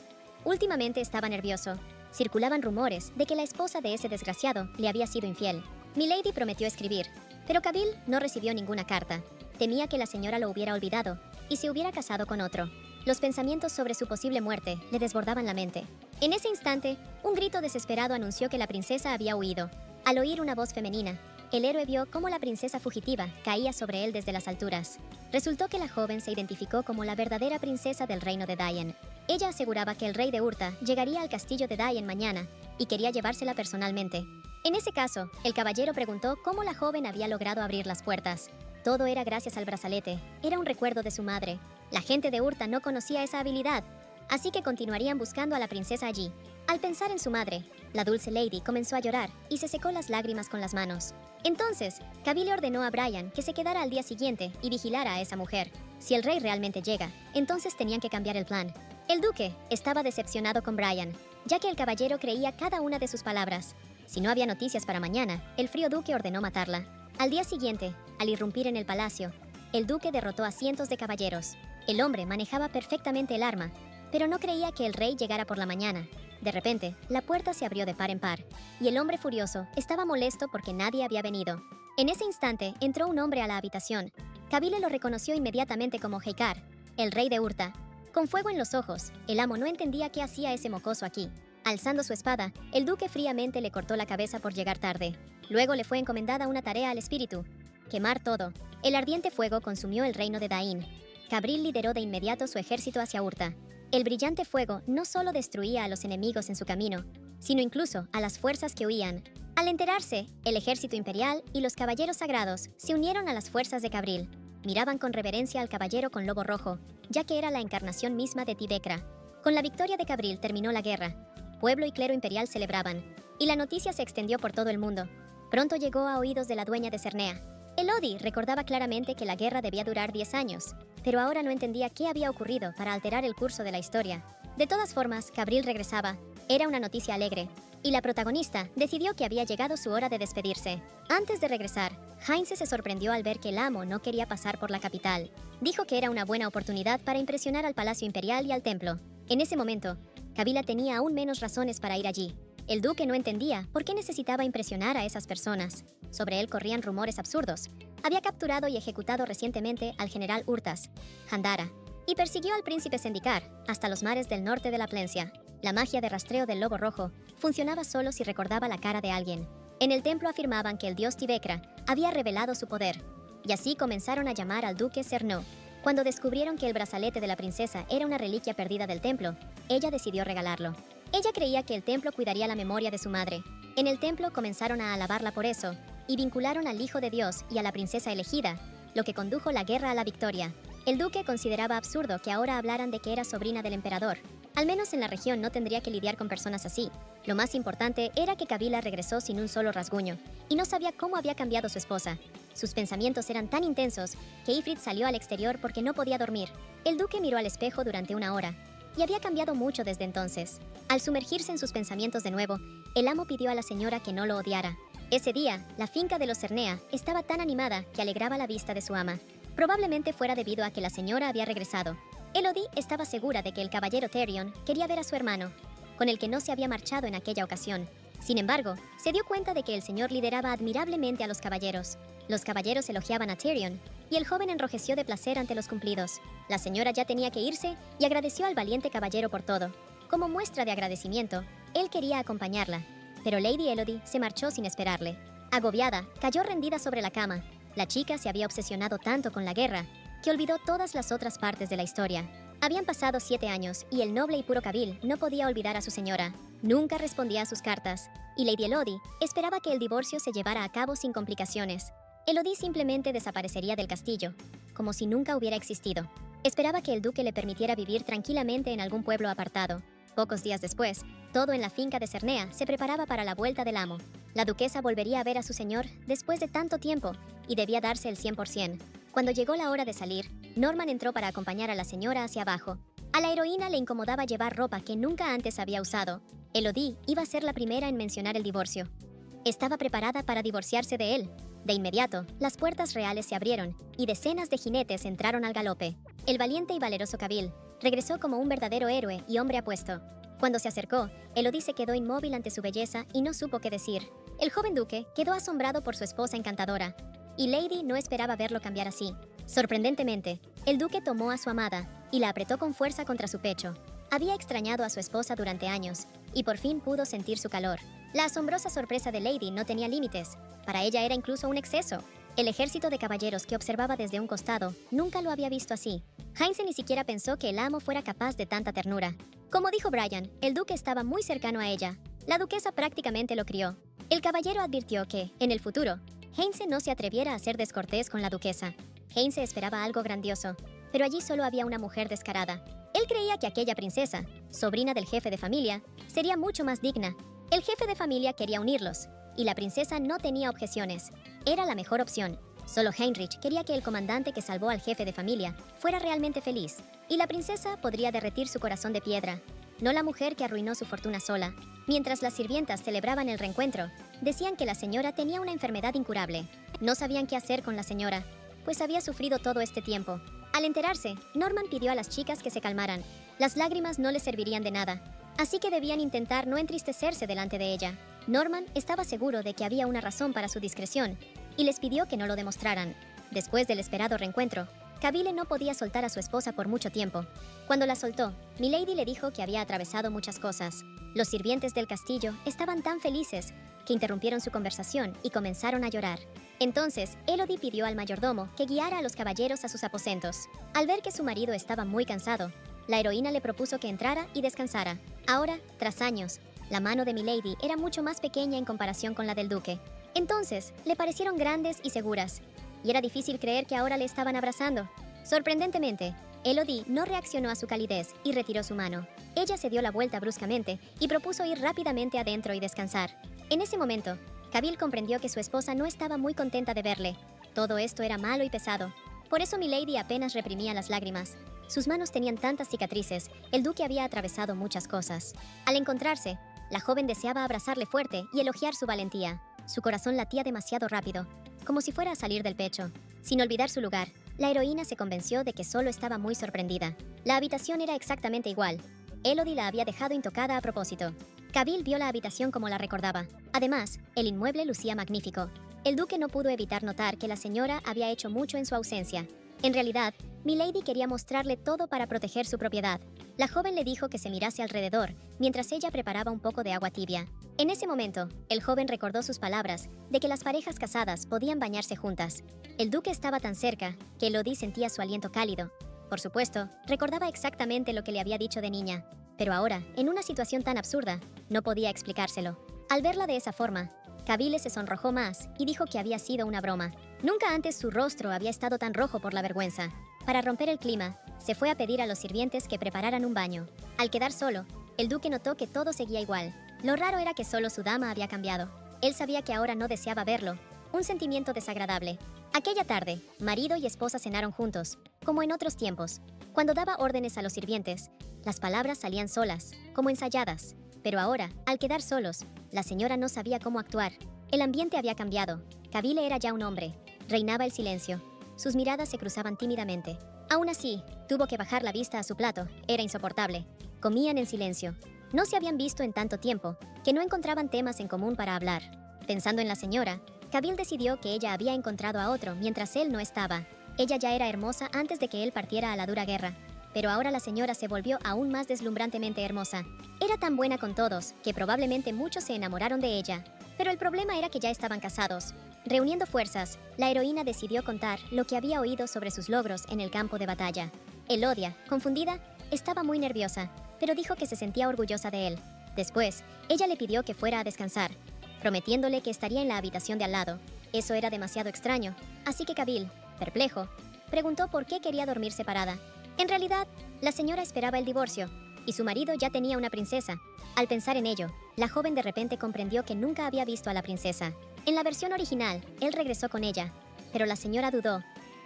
Últimamente estaba nervioso. Circulaban rumores de que la esposa de ese desgraciado le había sido infiel. Milady prometió escribir, pero Kabil no recibió ninguna carta. Temía que la señora lo hubiera olvidado y se hubiera casado con otro. Los pensamientos sobre su posible muerte le desbordaban la mente. En ese instante, un grito desesperado anunció que la princesa había huido. Al oír una voz femenina, el héroe vio cómo la princesa fugitiva caía sobre él desde las alturas. Resultó que la joven se identificó como la verdadera princesa del reino de Dayen. Ella aseguraba que el rey de Urta llegaría al castillo de Dayen mañana y quería llevársela personalmente. En ese caso, el caballero preguntó cómo la joven había logrado abrir las puertas. Todo era gracias al brazalete, era un recuerdo de su madre. La gente de Urta no conocía esa habilidad, así que continuarían buscando a la princesa allí. Al pensar en su madre, la dulce Lady comenzó a llorar y se secó las lágrimas con las manos. Entonces, Kabil ordenó a Brian que se quedara al día siguiente y vigilara a esa mujer. Si el rey realmente llega, entonces tenían que cambiar el plan. El duque estaba decepcionado con Brian, ya que el caballero creía cada una de sus palabras. Si no había noticias para mañana, el frío duque ordenó matarla. Al día siguiente, al irrumpir en el palacio, el duque derrotó a cientos de caballeros. El hombre manejaba perfectamente el arma, pero no creía que el rey llegara por la mañana. De repente, la puerta se abrió de par en par, y el hombre furioso estaba molesto porque nadie había venido. En ese instante, entró un hombre a la habitación. Kabile lo reconoció inmediatamente como Heikar, el rey de Urta. Con fuego en los ojos, el amo no entendía qué hacía ese mocoso aquí. Alzando su espada, el duque fríamente le cortó la cabeza por llegar tarde. Luego le fue encomendada una tarea al espíritu: quemar todo. El ardiente fuego consumió el reino de Dain. Kabril lideró de inmediato su ejército hacia Urta. El brillante fuego no solo destruía a los enemigos en su camino, sino incluso a las fuerzas que huían. Al enterarse, el ejército imperial y los caballeros sagrados se unieron a las fuerzas de Kabril. Miraban con reverencia al caballero con lobo rojo, ya que era la encarnación misma de Tibekra. Con la victoria de Kabril terminó la guerra. Pueblo y clero imperial celebraban, y la noticia se extendió por todo el mundo. Pronto llegó a oídos de la dueña de Cernea. Elodie recordaba claramente que la guerra debía durar 10 años, pero ahora no entendía qué había ocurrido para alterar el curso de la historia. De todas formas, Kabril regresaba. Era una noticia alegre, y la protagonista decidió que había llegado su hora de despedirse. Antes de regresar, Heinze se sorprendió al ver que el amo no quería pasar por la capital. Dijo que era una buena oportunidad para impresionar al Palacio Imperial y al templo. En ese momento, Kabila tenía aún menos razones para ir allí. El duque no entendía por qué necesitaba impresionar a esas personas. Sobre él corrían rumores absurdos. Había capturado y ejecutado recientemente al general Urtas, Handara, y persiguió al príncipe Zendikar hasta los mares del norte de la Plencia. La magia de rastreo del lobo rojo funcionaba solo si recordaba la cara de alguien. En el templo afirmaban que el dios Tibekra había revelado su poder, y así comenzaron a llamar al duque Cernó. Cuando descubrieron que el brazalete de la princesa era una reliquia perdida del templo, ella decidió regalarlo. Ella creía que el templo cuidaría la memoria de su madre. En el templo comenzaron a alabarla por eso, y vincularon al Hijo de Dios y a la princesa elegida, lo que condujo la guerra a la victoria. El duque consideraba absurdo que ahora hablaran de que era sobrina del emperador. Al menos en la región no tendría que lidiar con personas así. Lo más importante era que Kabila regresó sin un solo rasguño, y no sabía cómo había cambiado su esposa. Sus pensamientos eran tan intensos que Ifrit salió al exterior porque no podía dormir. El duque miró al espejo durante una hora, y había cambiado mucho desde entonces. Al sumergirse en sus pensamientos de nuevo, el amo pidió a la señora que no lo odiara. Ese día, la finca de los Cernea estaba tan animada que alegraba la vista de su ama. Probablemente fuera debido a que la señora había regresado. Elodie estaba segura de que el caballero Therion quería ver a su hermano, con el que no se había marchado en aquella ocasión. Sin embargo, se dio cuenta de que el señor lideraba admirablemente a los caballeros. Los caballeros elogiaban a Therion, y el joven enrojeció de placer ante los cumplidos. La señora ya tenía que irse y agradeció al valiente caballero por todo. Como muestra de agradecimiento, él quería acompañarla, pero Lady Elodie se marchó sin esperarle. Agobiada, cayó rendida sobre la cama. La chica se había obsesionado tanto con la guerra que olvidó todas las otras partes de la historia. Habían pasado 7 años y el noble y puro Kabil no podía olvidar a su señora. Nunca respondía a sus cartas, y Lady Elodie esperaba que el divorcio se llevara a cabo sin complicaciones. Elodie simplemente desaparecería del castillo, como si nunca hubiera existido. Esperaba que el duque le permitiera vivir tranquilamente en algún pueblo apartado. Pocos días después, todo en la finca de Cernea se preparaba para la vuelta del amo. La duquesa volvería a ver a su señor después de tanto tiempo y debía darse el 100%. Cuando llegó la hora de salir, Norman entró para acompañar a la señora hacia abajo. A la heroína le incomodaba llevar ropa que nunca antes había usado. Elodie iba a ser la primera en mencionar el divorcio. Estaba preparada para divorciarse de él. De inmediato, las puertas reales se abrieron y decenas de jinetes entraron al galope. El valiente y valeroso Kabil regresó como un verdadero héroe y hombre apuesto. Cuando se acercó, Elodie se quedó inmóvil ante su belleza y no supo qué decir. El joven duque quedó asombrado por su esposa encantadora, y Lady no esperaba verlo cambiar así. Sorprendentemente, el duque tomó a su amada y la apretó con fuerza contra su pecho. Había extrañado a su esposa durante años, y por fin pudo sentir su calor. La asombrosa sorpresa de Lady no tenía límites. Para ella era incluso un exceso. El ejército de caballeros que observaba desde un costado nunca lo había visto así. Heinze ni siquiera pensó que el amo fuera capaz de tanta ternura. Como dijo Brian, el duque estaba muy cercano a ella. La duquesa prácticamente lo crió. El caballero advirtió que, en el futuro, Heinze no se atreviera a ser descortés con la duquesa. Heinze esperaba algo grandioso, pero allí solo había una mujer descarada. Él creía que aquella princesa, sobrina del jefe de familia, sería mucho más digna. El jefe de familia quería unirlos, y la princesa no tenía objeciones. Era la mejor opción. Solo Heinrich quería que el comandante que salvó al jefe de familia fuera realmente feliz, y la princesa podría derretir su corazón de piedra, no la mujer que arruinó su fortuna sola. Mientras las sirvientas celebraban el reencuentro, decían que la señora tenía una enfermedad incurable. No sabían qué hacer con la señora, pues había sufrido todo este tiempo. Al enterarse, Norman pidió a las chicas que se calmaran. Las lágrimas no les servirían de nada, así que debían intentar no entristecerse delante de ella. Norman estaba seguro de que había una razón para su discreción, y les pidió que no lo demostraran. Después del esperado reencuentro, Kabyle no podía soltar a su esposa por mucho tiempo. Cuando la soltó, Milady le dijo que había atravesado muchas cosas. Los sirvientes del castillo estaban tan felices que interrumpieron su conversación y comenzaron a llorar. Entonces, Elodie pidió al mayordomo que guiara a los caballeros a sus aposentos. Al ver que su marido estaba muy cansado, la heroína le propuso que entrara y descansara. Ahora, tras años, la mano de Milady era mucho más pequeña en comparación con la del duque. Entonces, le parecieron grandes y seguras, y era difícil creer que ahora le estaban abrazando. Sorprendentemente, Elodie no reaccionó a su calidez y retiró su mano. Ella se dio la vuelta bruscamente y propuso ir rápidamente adentro y descansar. En ese momento, Kabyle comprendió que su esposa no estaba muy contenta de verle. Todo esto era malo y pesado. Por eso Milady apenas reprimía las lágrimas. Sus manos tenían tantas cicatrices, el duque había atravesado muchas cosas. Al encontrarse, la joven deseaba abrazarle fuerte y elogiar su valentía. Su corazón latía demasiado rápido, como si fuera a salir del pecho. Sin olvidar su lugar, la heroína se convenció de que solo estaba muy sorprendida. La habitación era exactamente igual. Elodie la había dejado intocada a propósito. Kabyle vio la habitación como la recordaba. Además, el inmueble lucía magnífico. El duque no pudo evitar notar que la señora había hecho mucho en su ausencia. En realidad, Milady quería mostrarle todo para proteger su propiedad. La joven le dijo que se mirase alrededor mientras ella preparaba un poco de agua tibia. En ese momento, el joven recordó sus palabras de que las parejas casadas podían bañarse juntas. El duque estaba tan cerca que Elodie sentía su aliento cálido. Por supuesto, recordaba exactamente lo que le había dicho de niña, pero ahora, en una situación tan absurda, no podía explicárselo. Al verla de esa forma, Kabyle se sonrojó más y dijo que había sido una broma. Nunca antes su rostro había estado tan rojo por la vergüenza. Para romper el clima, se fue a pedir a los sirvientes que prepararan un baño. Al quedar solo, el duque notó que todo seguía igual. Lo raro era que solo su dama había cambiado. Él sabía que ahora no deseaba verlo. Un sentimiento desagradable. Aquella tarde, marido y esposa cenaron juntos, como en otros tiempos. Cuando daba órdenes a los sirvientes, las palabras salían solas, como ensayadas. Pero ahora, al quedar solos, la señora no sabía cómo actuar. El ambiente había cambiado. Kabyle era ya un hombre. Reinaba el silencio. Sus miradas se cruzaban tímidamente. Aún así, tuvo que bajar la vista a su plato. Era insoportable. Comían en silencio. No se habían visto en tanto tiempo que no encontraban temas en común para hablar. Pensando en la señora, Kabyle decidió que ella había encontrado a otro mientras él no estaba. Ella ya era hermosa antes de que él partiera a la dura guerra. Pero ahora la señora se volvió aún más deslumbrantemente hermosa. Era tan buena con todos que probablemente muchos se enamoraron de ella. Pero el problema era que ya estaban casados. Reuniendo fuerzas, la heroína decidió contar lo que había oído sobre sus logros en el campo de batalla. Elodia, confundida, estaba muy nerviosa, pero dijo que se sentía orgullosa de él. Después, ella le pidió que fuera a descansar, prometiéndole que estaría en la habitación de al lado. Eso era demasiado extraño, así que Kabil, perplejo, preguntó por qué quería dormir separada. En realidad, la señora esperaba el divorcio, y su marido ya tenía una princesa. Al pensar en ello, la joven de repente comprendió que nunca había visto a la princesa. En la versión original, él regresó con ella, pero la señora dudó,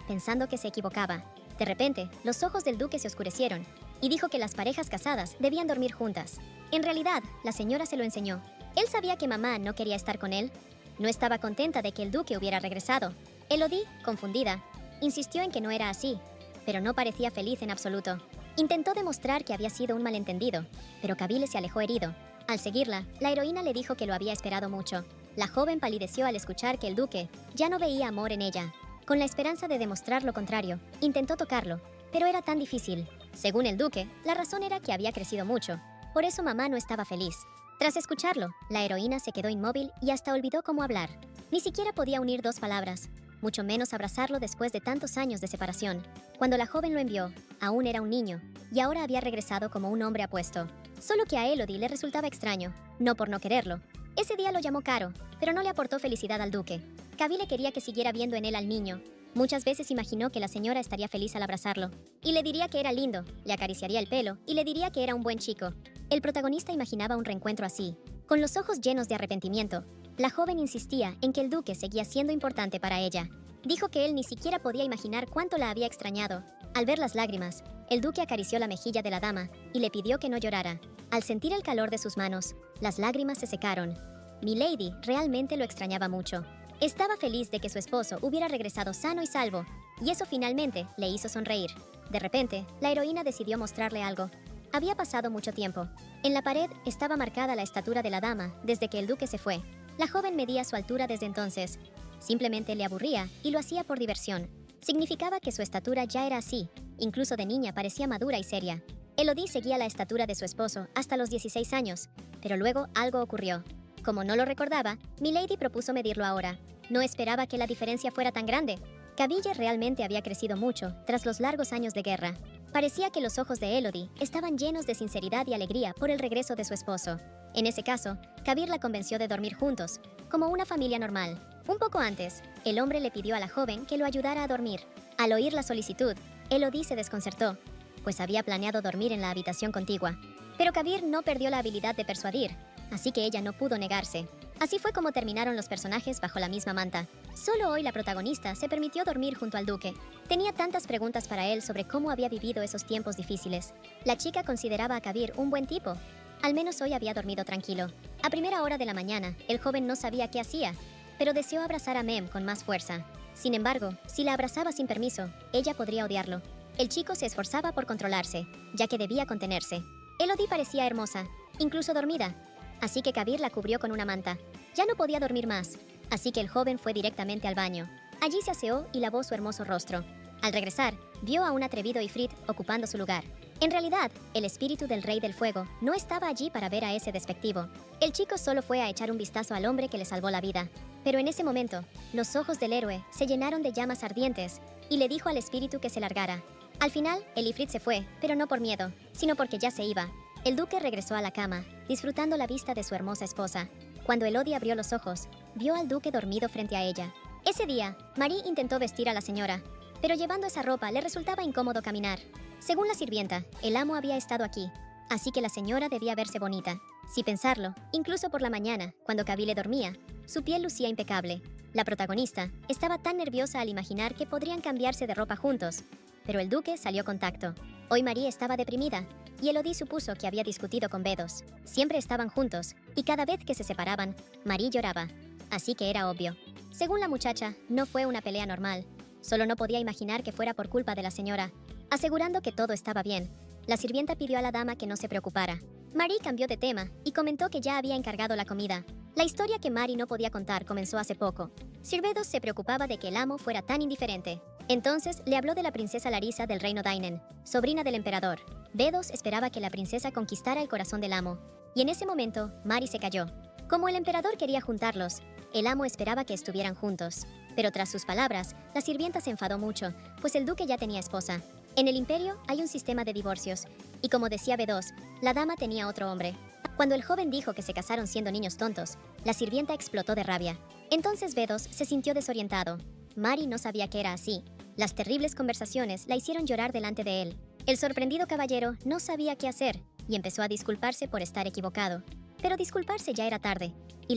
pensando que se equivocaba. De repente, los ojos del duque se oscurecieron, y dijo que las parejas casadas debían dormir juntas. En realidad, la señora se lo enseñó. Él sabía que mamá no quería estar con él. No estaba contenta de que el duque hubiera regresado. Elodie, confundida, insistió en que no era así, pero no parecía feliz en absoluto. Intentó demostrar que había sido un malentendido, pero Kabil se alejó herido. Al seguirla, la heroína le dijo que lo había esperado mucho. La joven palideció al escuchar que el duque ya no veía amor en ella. Con la esperanza de demostrar lo contrario, intentó tocarlo, pero era tan difícil. Según el duque, la razón era que había crecido mucho. Por eso mamá no estaba feliz. Tras escucharlo, la heroína se quedó inmóvil y hasta olvidó cómo hablar. Ni siquiera podía unir dos palabras, mucho menos abrazarlo después de tantos años de separación. Cuando la joven lo envió, aún era un niño, y ahora había regresado como un hombre apuesto. Solo que a Elodie le resultaba extraño, no por no quererlo. Ese día lo llamó caro, pero no le aportó felicidad al duque. Kabil quería que siguiera viendo en él al niño. Muchas veces imaginó que la señora estaría feliz al abrazarlo, y le diría que era lindo, le acariciaría el pelo y le diría que era un buen chico. El protagonista imaginaba un reencuentro así. Con los ojos llenos de arrepentimiento, la joven insistía en que el duque seguía siendo importante para ella. Dijo que él ni siquiera podía imaginar cuánto la había extrañado. Al ver las lágrimas, el duque acarició la mejilla de la dama y le pidió que no llorara. Al sentir el calor de sus manos, las lágrimas se secaron. Milady realmente lo extrañaba mucho. Estaba feliz de que su esposo hubiera regresado sano y salvo, y eso finalmente le hizo sonreír. De repente, la heroína decidió mostrarle algo. Había pasado mucho tiempo. En la pared estaba marcada la estatura de la dama desde que el duque se fue. La joven medía su altura desde entonces. Simplemente le aburría y lo hacía por diversión. Significaba que su estatura ya era así. Incluso de niña parecía madura y seria. Elodie seguía la estatura de su esposo hasta los 16 años, pero luego algo ocurrió. Como no lo recordaba, Milady propuso medirlo ahora. No esperaba que la diferencia fuera tan grande. Kabil realmente había crecido mucho tras los largos años de guerra. Parecía que los ojos de Elodie estaban llenos de sinceridad y alegría por el regreso de su esposo. En ese caso, Kabil la convenció de dormir juntos, como una familia normal. Un poco antes, el hombre le pidió a la joven que lo ayudara a dormir. Al oír la solicitud, Elodie se desconcertó, pues había planeado dormir en la habitación contigua. Pero Kabil no perdió la habilidad de persuadir, así que ella no pudo negarse. Así fue como terminaron los personajes bajo la misma manta. Solo hoy la protagonista se permitió dormir junto al duque. Tenía tantas preguntas para él sobre cómo había vivido esos tiempos difíciles. La chica consideraba a Kabil un buen tipo. Al menos hoy había dormido tranquilo. A primera hora de la mañana, el joven no sabía qué hacía, pero deseó abrazar a Mem con más fuerza. Sin embargo, si la abrazaba sin permiso, ella podría odiarlo. El chico se esforzaba por controlarse, ya que debía contenerse. Elodie parecía hermosa, incluso dormida, así que Kabil la cubrió con una manta. Ya no podía dormir más, así que el joven fue directamente al baño. Allí se aseó y lavó su hermoso rostro. Al regresar, vio a un atrevido Ifrit ocupando su lugar. En realidad, el espíritu del Rey del Fuego no estaba allí para ver a ese despectivo. El chico solo fue a echar un vistazo al hombre que le salvó la vida. Pero en ese momento, los ojos del héroe se llenaron de llamas ardientes y le dijo al espíritu que se largara. Al final, el Ifrit se fue, pero no por miedo, sino porque ya se iba. El duque regresó a la cama, disfrutando la vista de su hermosa esposa. Cuando Elodie abrió los ojos, vio al duque dormido frente a ella. Ese día, Marie intentó vestir a la señora, pero llevando esa ropa le resultaba incómodo caminar. Según la sirvienta, el amo había estado aquí, así que la señora debía verse bonita. Sin pensarlo, incluso por la mañana, cuando Kabil dormía, su piel lucía impecable. La protagonista estaba tan nerviosa al imaginar que podrían cambiarse de ropa juntos, pero el duque salió con tacto. Hoy Marie estaba deprimida, y Elodie supuso que había discutido con Bedos. Siempre estaban juntos, y cada vez que se separaban, Marie lloraba. Así que era obvio. Según la muchacha, no fue una pelea normal. Solo no podía imaginar que fuera por culpa de la señora. Asegurando que todo estaba bien, la sirvienta pidió a la dama que no se preocupara. Marie cambió de tema y comentó que ya había encargado la comida. La historia que Marie no podía contar comenzó hace poco. Sir Bedos se preocupaba de que el amo fuera tan indiferente. Entonces le habló de la princesa Larisa del reino Dainen, sobrina del emperador. Bedos esperaba que la princesa conquistara el corazón del amo. Y en ese momento, Marie se cayó. Como el emperador quería juntarlos, el amo esperaba que estuvieran juntos. Pero tras sus palabras, la sirvienta se enfadó mucho, pues el duque ya tenía esposa. En el imperio hay un sistema de divorcios, y como decía B2, la dama tenía otro hombre. Cuando el joven dijo que se casaron siendo niños tontos, la sirvienta explotó de rabia. Entonces B2 se sintió desorientado. Mari no sabía que era así. Las terribles conversaciones la hicieron llorar delante de él. El sorprendido caballero no sabía qué hacer y empezó a disculparse por estar equivocado. Pero disculparse ya era tarde, y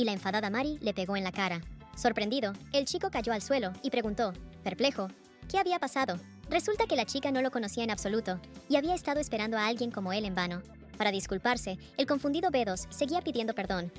la enfadada Mari le pegó en la cara. Sorprendido, el chico cayó al suelo y preguntó, perplejo, ¿qué había pasado? Resulta que la chica no lo conocía en absoluto y había estado esperando a alguien como él en vano. Para disculparse, el confundido B2 seguía pidiendo perdón.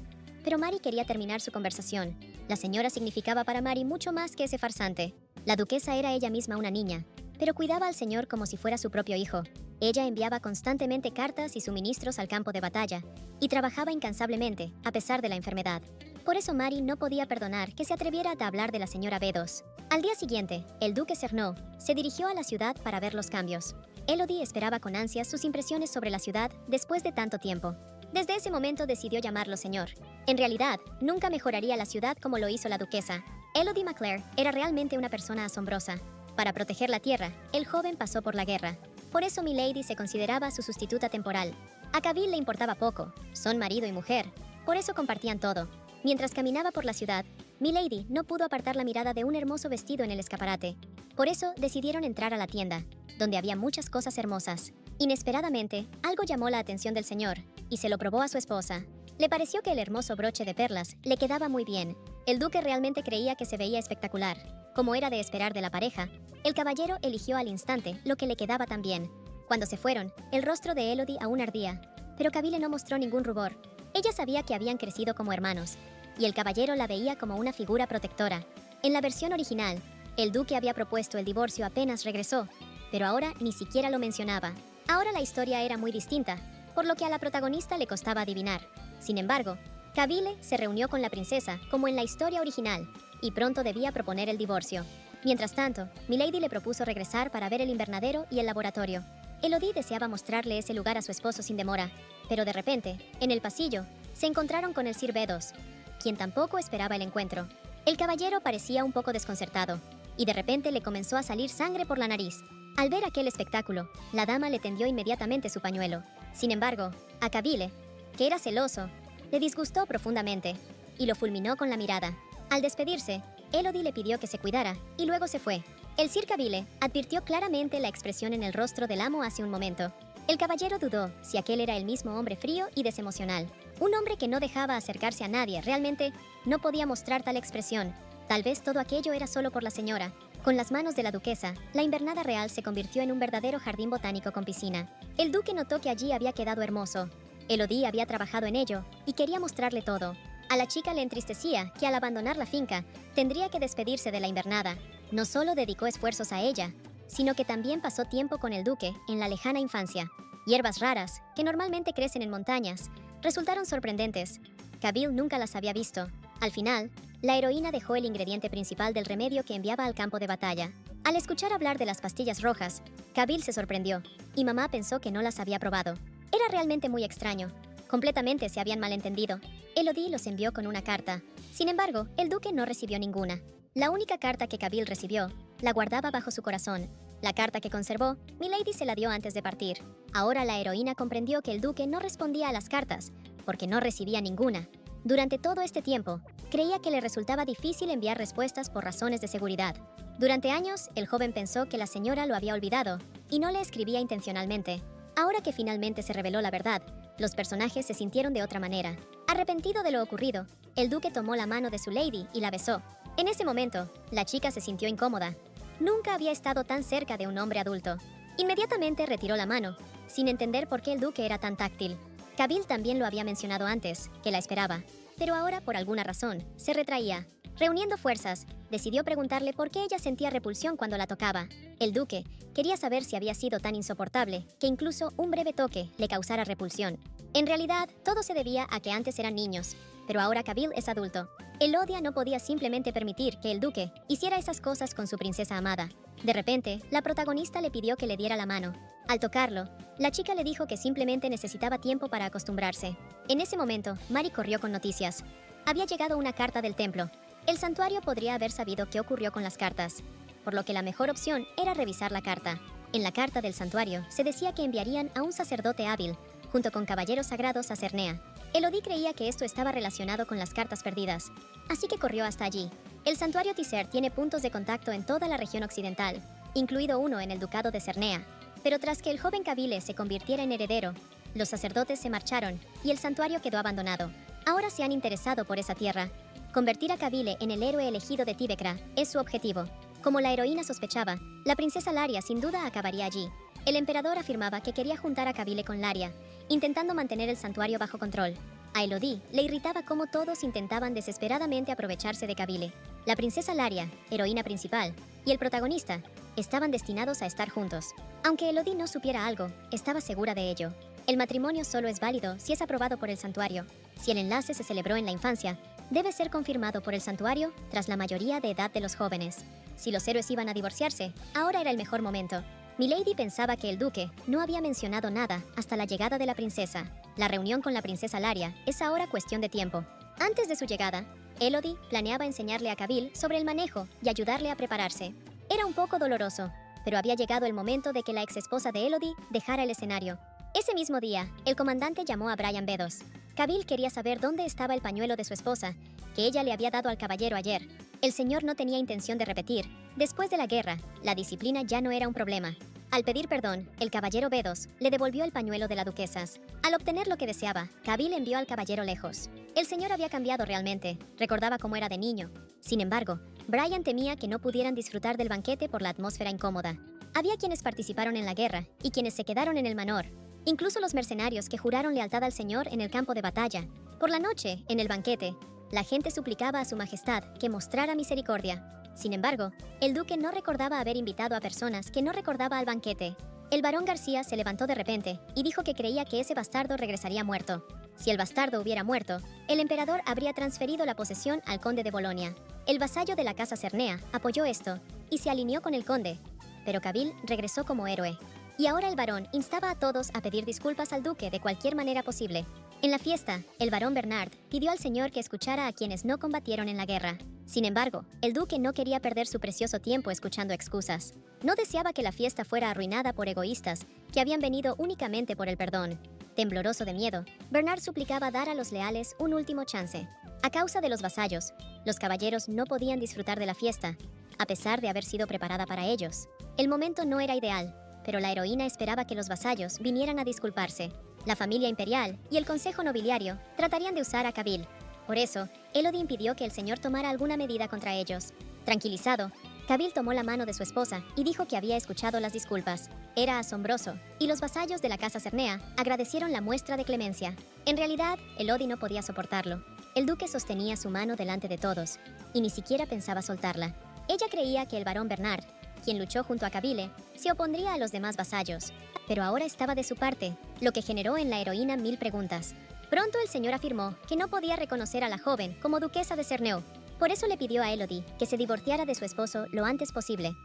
Pero Mari quería terminar su conversación. La señora significaba para Mari mucho más que ese farsante. La duquesa era ella misma una niña, pero cuidaba al señor como si fuera su propio hijo. Ella enviaba constantemente cartas y suministros al campo de batalla, y trabajaba incansablemente, a pesar de la enfermedad. Por eso Mari no podía perdonar que se atreviera a hablar de la señora B2. Al día siguiente, el duque Cerno se dirigió a la ciudad para ver los cambios. Elodie esperaba con ansias sus impresiones sobre la ciudad después de tanto tiempo. Desde ese momento decidió llamarlo señor. En realidad, nunca mejoraría la ciudad como lo hizo la duquesa. Elodie McClare era realmente una persona asombrosa. Para proteger la tierra, el joven pasó por la guerra. Por eso Milady se consideraba su sustituta temporal. A Cavill le importaba poco, son marido y mujer, por eso compartían todo. Mientras caminaba por la ciudad, Milady no pudo apartar la mirada de un hermoso vestido en el escaparate. Por eso decidieron entrar a la tienda, donde había muchas cosas hermosas. Inesperadamente, algo llamó la atención del señor, y se lo probó a su esposa. Le pareció que el hermoso broche de perlas le quedaba muy bien. El duque realmente creía que se veía espectacular. Como era de esperar de la pareja, el caballero eligió al instante lo que le quedaba tan bien. Cuando se fueron, el rostro de Elodie aún ardía, pero Cavill no mostró ningún rubor. Ella sabía que habían crecido como hermanos, y el caballero la veía como una figura protectora. En la versión original, el duque había propuesto el divorcio apenas regresó, pero ahora ni siquiera lo mencionaba. Ahora la historia era muy distinta, por lo que a la protagonista le costaba adivinar. Sin embargo, Cavill se reunió con la princesa como en la historia original, y pronto debía proponer el divorcio. Mientras tanto, Milady le propuso regresar para ver el invernadero y el laboratorio. Elodie deseaba mostrarle ese lugar a su esposo sin demora, pero de repente, en el pasillo, se encontraron con el Sir B2, quien tampoco esperaba el encuentro. El caballero parecía un poco desconcertado, y de repente le comenzó a salir sangre por la nariz. Al ver aquel espectáculo, la dama le tendió inmediatamente su pañuelo. Sin embargo, a Cavill, que era celoso, le disgustó profundamente, y lo fulminó con la mirada. Al despedirse, Elodie le pidió que se cuidara, y luego se fue. El Sir Cavill advirtió claramente la expresión en el rostro del amo hace un momento. El caballero dudó si aquel era el mismo hombre frío y desemocional. Un hombre que no dejaba acercarse a nadie, realmente no podía mostrar tal expresión. Tal vez todo aquello era solo por la señora. Con las manos de la duquesa, la invernada real se convirtió en un verdadero jardín botánico con piscina. El duque notó que allí había quedado hermoso. Elodie había trabajado en ello y quería mostrarle todo. A la chica le entristecía que al abandonar la finca, tendría que despedirse de la invernada. No solo dedicó esfuerzos a ella, sino que también pasó tiempo con el duque en la lejana infancia. Hierbas raras, que normalmente crecen en montañas, resultaron sorprendentes. Cavill nunca las había visto. Al final, la heroína dejó el ingrediente principal del remedio que enviaba al campo de batalla. Al escuchar hablar de las pastillas rojas, Cavill se sorprendió, y mamá pensó que no las había probado. Era realmente muy extraño. Completamente se habían malentendido. Elodie los envió con una carta. Sin embargo, el duque no recibió ninguna. La única carta que Cavill recibió, la guardaba bajo su corazón. La carta que conservó, Milady se la dio antes de partir. Ahora la heroína comprendió que el duque no respondía a las cartas, porque no recibía ninguna. Durante todo este tiempo, creía que le resultaba difícil enviar respuestas por razones de seguridad. Durante años, el joven pensó que la señora lo había olvidado, y no le escribía intencionalmente. Ahora que finalmente se reveló la verdad, los personajes se sintieron de otra manera. Arrepentido de lo ocurrido, el duque tomó la mano de su lady y la besó. En ese momento, la chica se sintió incómoda. Nunca había estado tan cerca de un hombre adulto. Inmediatamente retiró la mano, sin entender por qué el duque era tan táctil. Cavill también lo había mencionado antes, que la esperaba, pero ahora, por alguna razón, se retraía. Reuniendo fuerzas, decidió preguntarle por qué ella sentía repulsión cuando la tocaba. El duque quería saber si había sido tan insoportable que incluso un breve toque le causara repulsión. En realidad, todo se debía a que antes eran niños, pero ahora Cavill es adulto. Elodia no podía simplemente permitir que el duque hiciera esas cosas con su princesa amada. De repente, la protagonista le pidió que le diera la mano, Al tocarlo, la chica le dijo que simplemente necesitaba tiempo para acostumbrarse. En ese momento, Mari corrió con noticias. Había llegado una carta del templo. El santuario podría haber sabido qué ocurrió con las cartas, por lo que la mejor opción era revisar la carta. En la carta del santuario se decía que enviarían a un sacerdote hábil, junto con caballeros sagrados a Cernea. Elodie creía que esto estaba relacionado con las cartas perdidas, así que corrió hasta allí. El santuario Tisser tiene puntos de contacto en toda la región occidental, incluido uno en el ducado de Cernea. Pero tras que el joven Kabyle se convirtiera en heredero, los sacerdotes se marcharon y el santuario quedó abandonado. Ahora se han interesado por esa tierra. Convertir a Kabyle en el héroe elegido de Tibekra es su objetivo. Como la heroína sospechaba, la princesa Laria sin duda acabaría allí. El emperador afirmaba que quería juntar a Kabyle con Laria, intentando mantener el santuario bajo control. A Elodie le irritaba cómo todos intentaban desesperadamente aprovecharse de Kabyle. La princesa Laria, heroína principal, y el protagonista estaban destinados a estar juntos. Aunque Elodie no supiera algo, estaba segura de ello. El matrimonio solo es válido si es aprobado por el santuario. Si el enlace se celebró en la infancia, debe ser confirmado por el santuario tras la mayoría de edad de los jóvenes. Si los héroes iban a divorciarse, ahora era el mejor momento. Milady pensaba que el duque no había mencionado nada hasta la llegada de la princesa. La reunión con la princesa Laria es ahora cuestión de tiempo. Antes de su llegada, Elodie planeaba enseñarle a Kabyle sobre el manejo y ayudarle a prepararse. Era un poco doloroso, pero había llegado el momento de que la exesposa de Elodie dejara el escenario. Ese mismo día, el comandante llamó a Brian Bedos. Kabyle quería saber dónde estaba el pañuelo de su esposa, que ella le había dado al caballero ayer. El señor no tenía intención de repetir. Después de la guerra, la disciplina ya no era un problema. Al pedir perdón, el caballero Bedos le devolvió el pañuelo de la duquesa. Al obtener lo que deseaba, Kabyle envió al caballero lejos. El señor había cambiado realmente, recordaba cómo era de niño. Sin embargo, Brian temía que no pudieran disfrutar del banquete por la atmósfera incómoda. Había quienes participaron en la guerra y quienes se quedaron en el manor. Incluso los mercenarios que juraron lealtad al señor en el campo de batalla. Por la noche, en el banquete, la gente suplicaba a su majestad que mostrara misericordia. Sin embargo, el duque no recordaba haber invitado a personas que no recordaba al banquete. El barón García se levantó de repente y dijo que creía que ese bastardo regresaría muerto. Si el bastardo hubiera muerto, el emperador habría transferido la posesión al conde de Bolonia. El vasallo de la casa Cernea apoyó esto y se alineó con el conde, pero Kabyle regresó como héroe. Y ahora el barón instaba a todos a pedir disculpas al duque de cualquier manera posible. En la fiesta, el barón Bernard pidió al señor que escuchara a quienes no combatieron en la guerra. Sin embargo, el duque no quería perder su precioso tiempo escuchando excusas. No deseaba que la fiesta fuera arruinada por egoístas que habían venido únicamente por el perdón. Tembloroso de miedo, Bernard suplicaba dar a los leales un último chance. A causa de los vasallos, los caballeros no podían disfrutar de la fiesta, a pesar de haber sido preparada para ellos. El momento no era ideal, pero la heroína esperaba que los vasallos vinieran a disculparse. La familia imperial y el consejo nobiliario tratarían de usar a Kabyle. Por eso, Elodie impidió que el señor tomara alguna medida contra ellos. Tranquilizado, Kabyle tomó la mano de su esposa y dijo que había escuchado las disculpas. Era asombroso, y los vasallos de la casa Cernea agradecieron la muestra de clemencia. En realidad, Elodie no podía soportarlo. El duque sostenía su mano delante de todos, y ni siquiera pensaba soltarla. Ella creía que el barón Bernard, quien luchó junto a Kabyle, se opondría a los demás vasallos, pero ahora estaba de su parte, lo que generó en la heroína mil preguntas. Pronto el señor afirmó que no podía reconocer a la joven como duquesa de Cerneu. Por eso le pidió a Elodie que se divorciara de su esposo lo antes posible.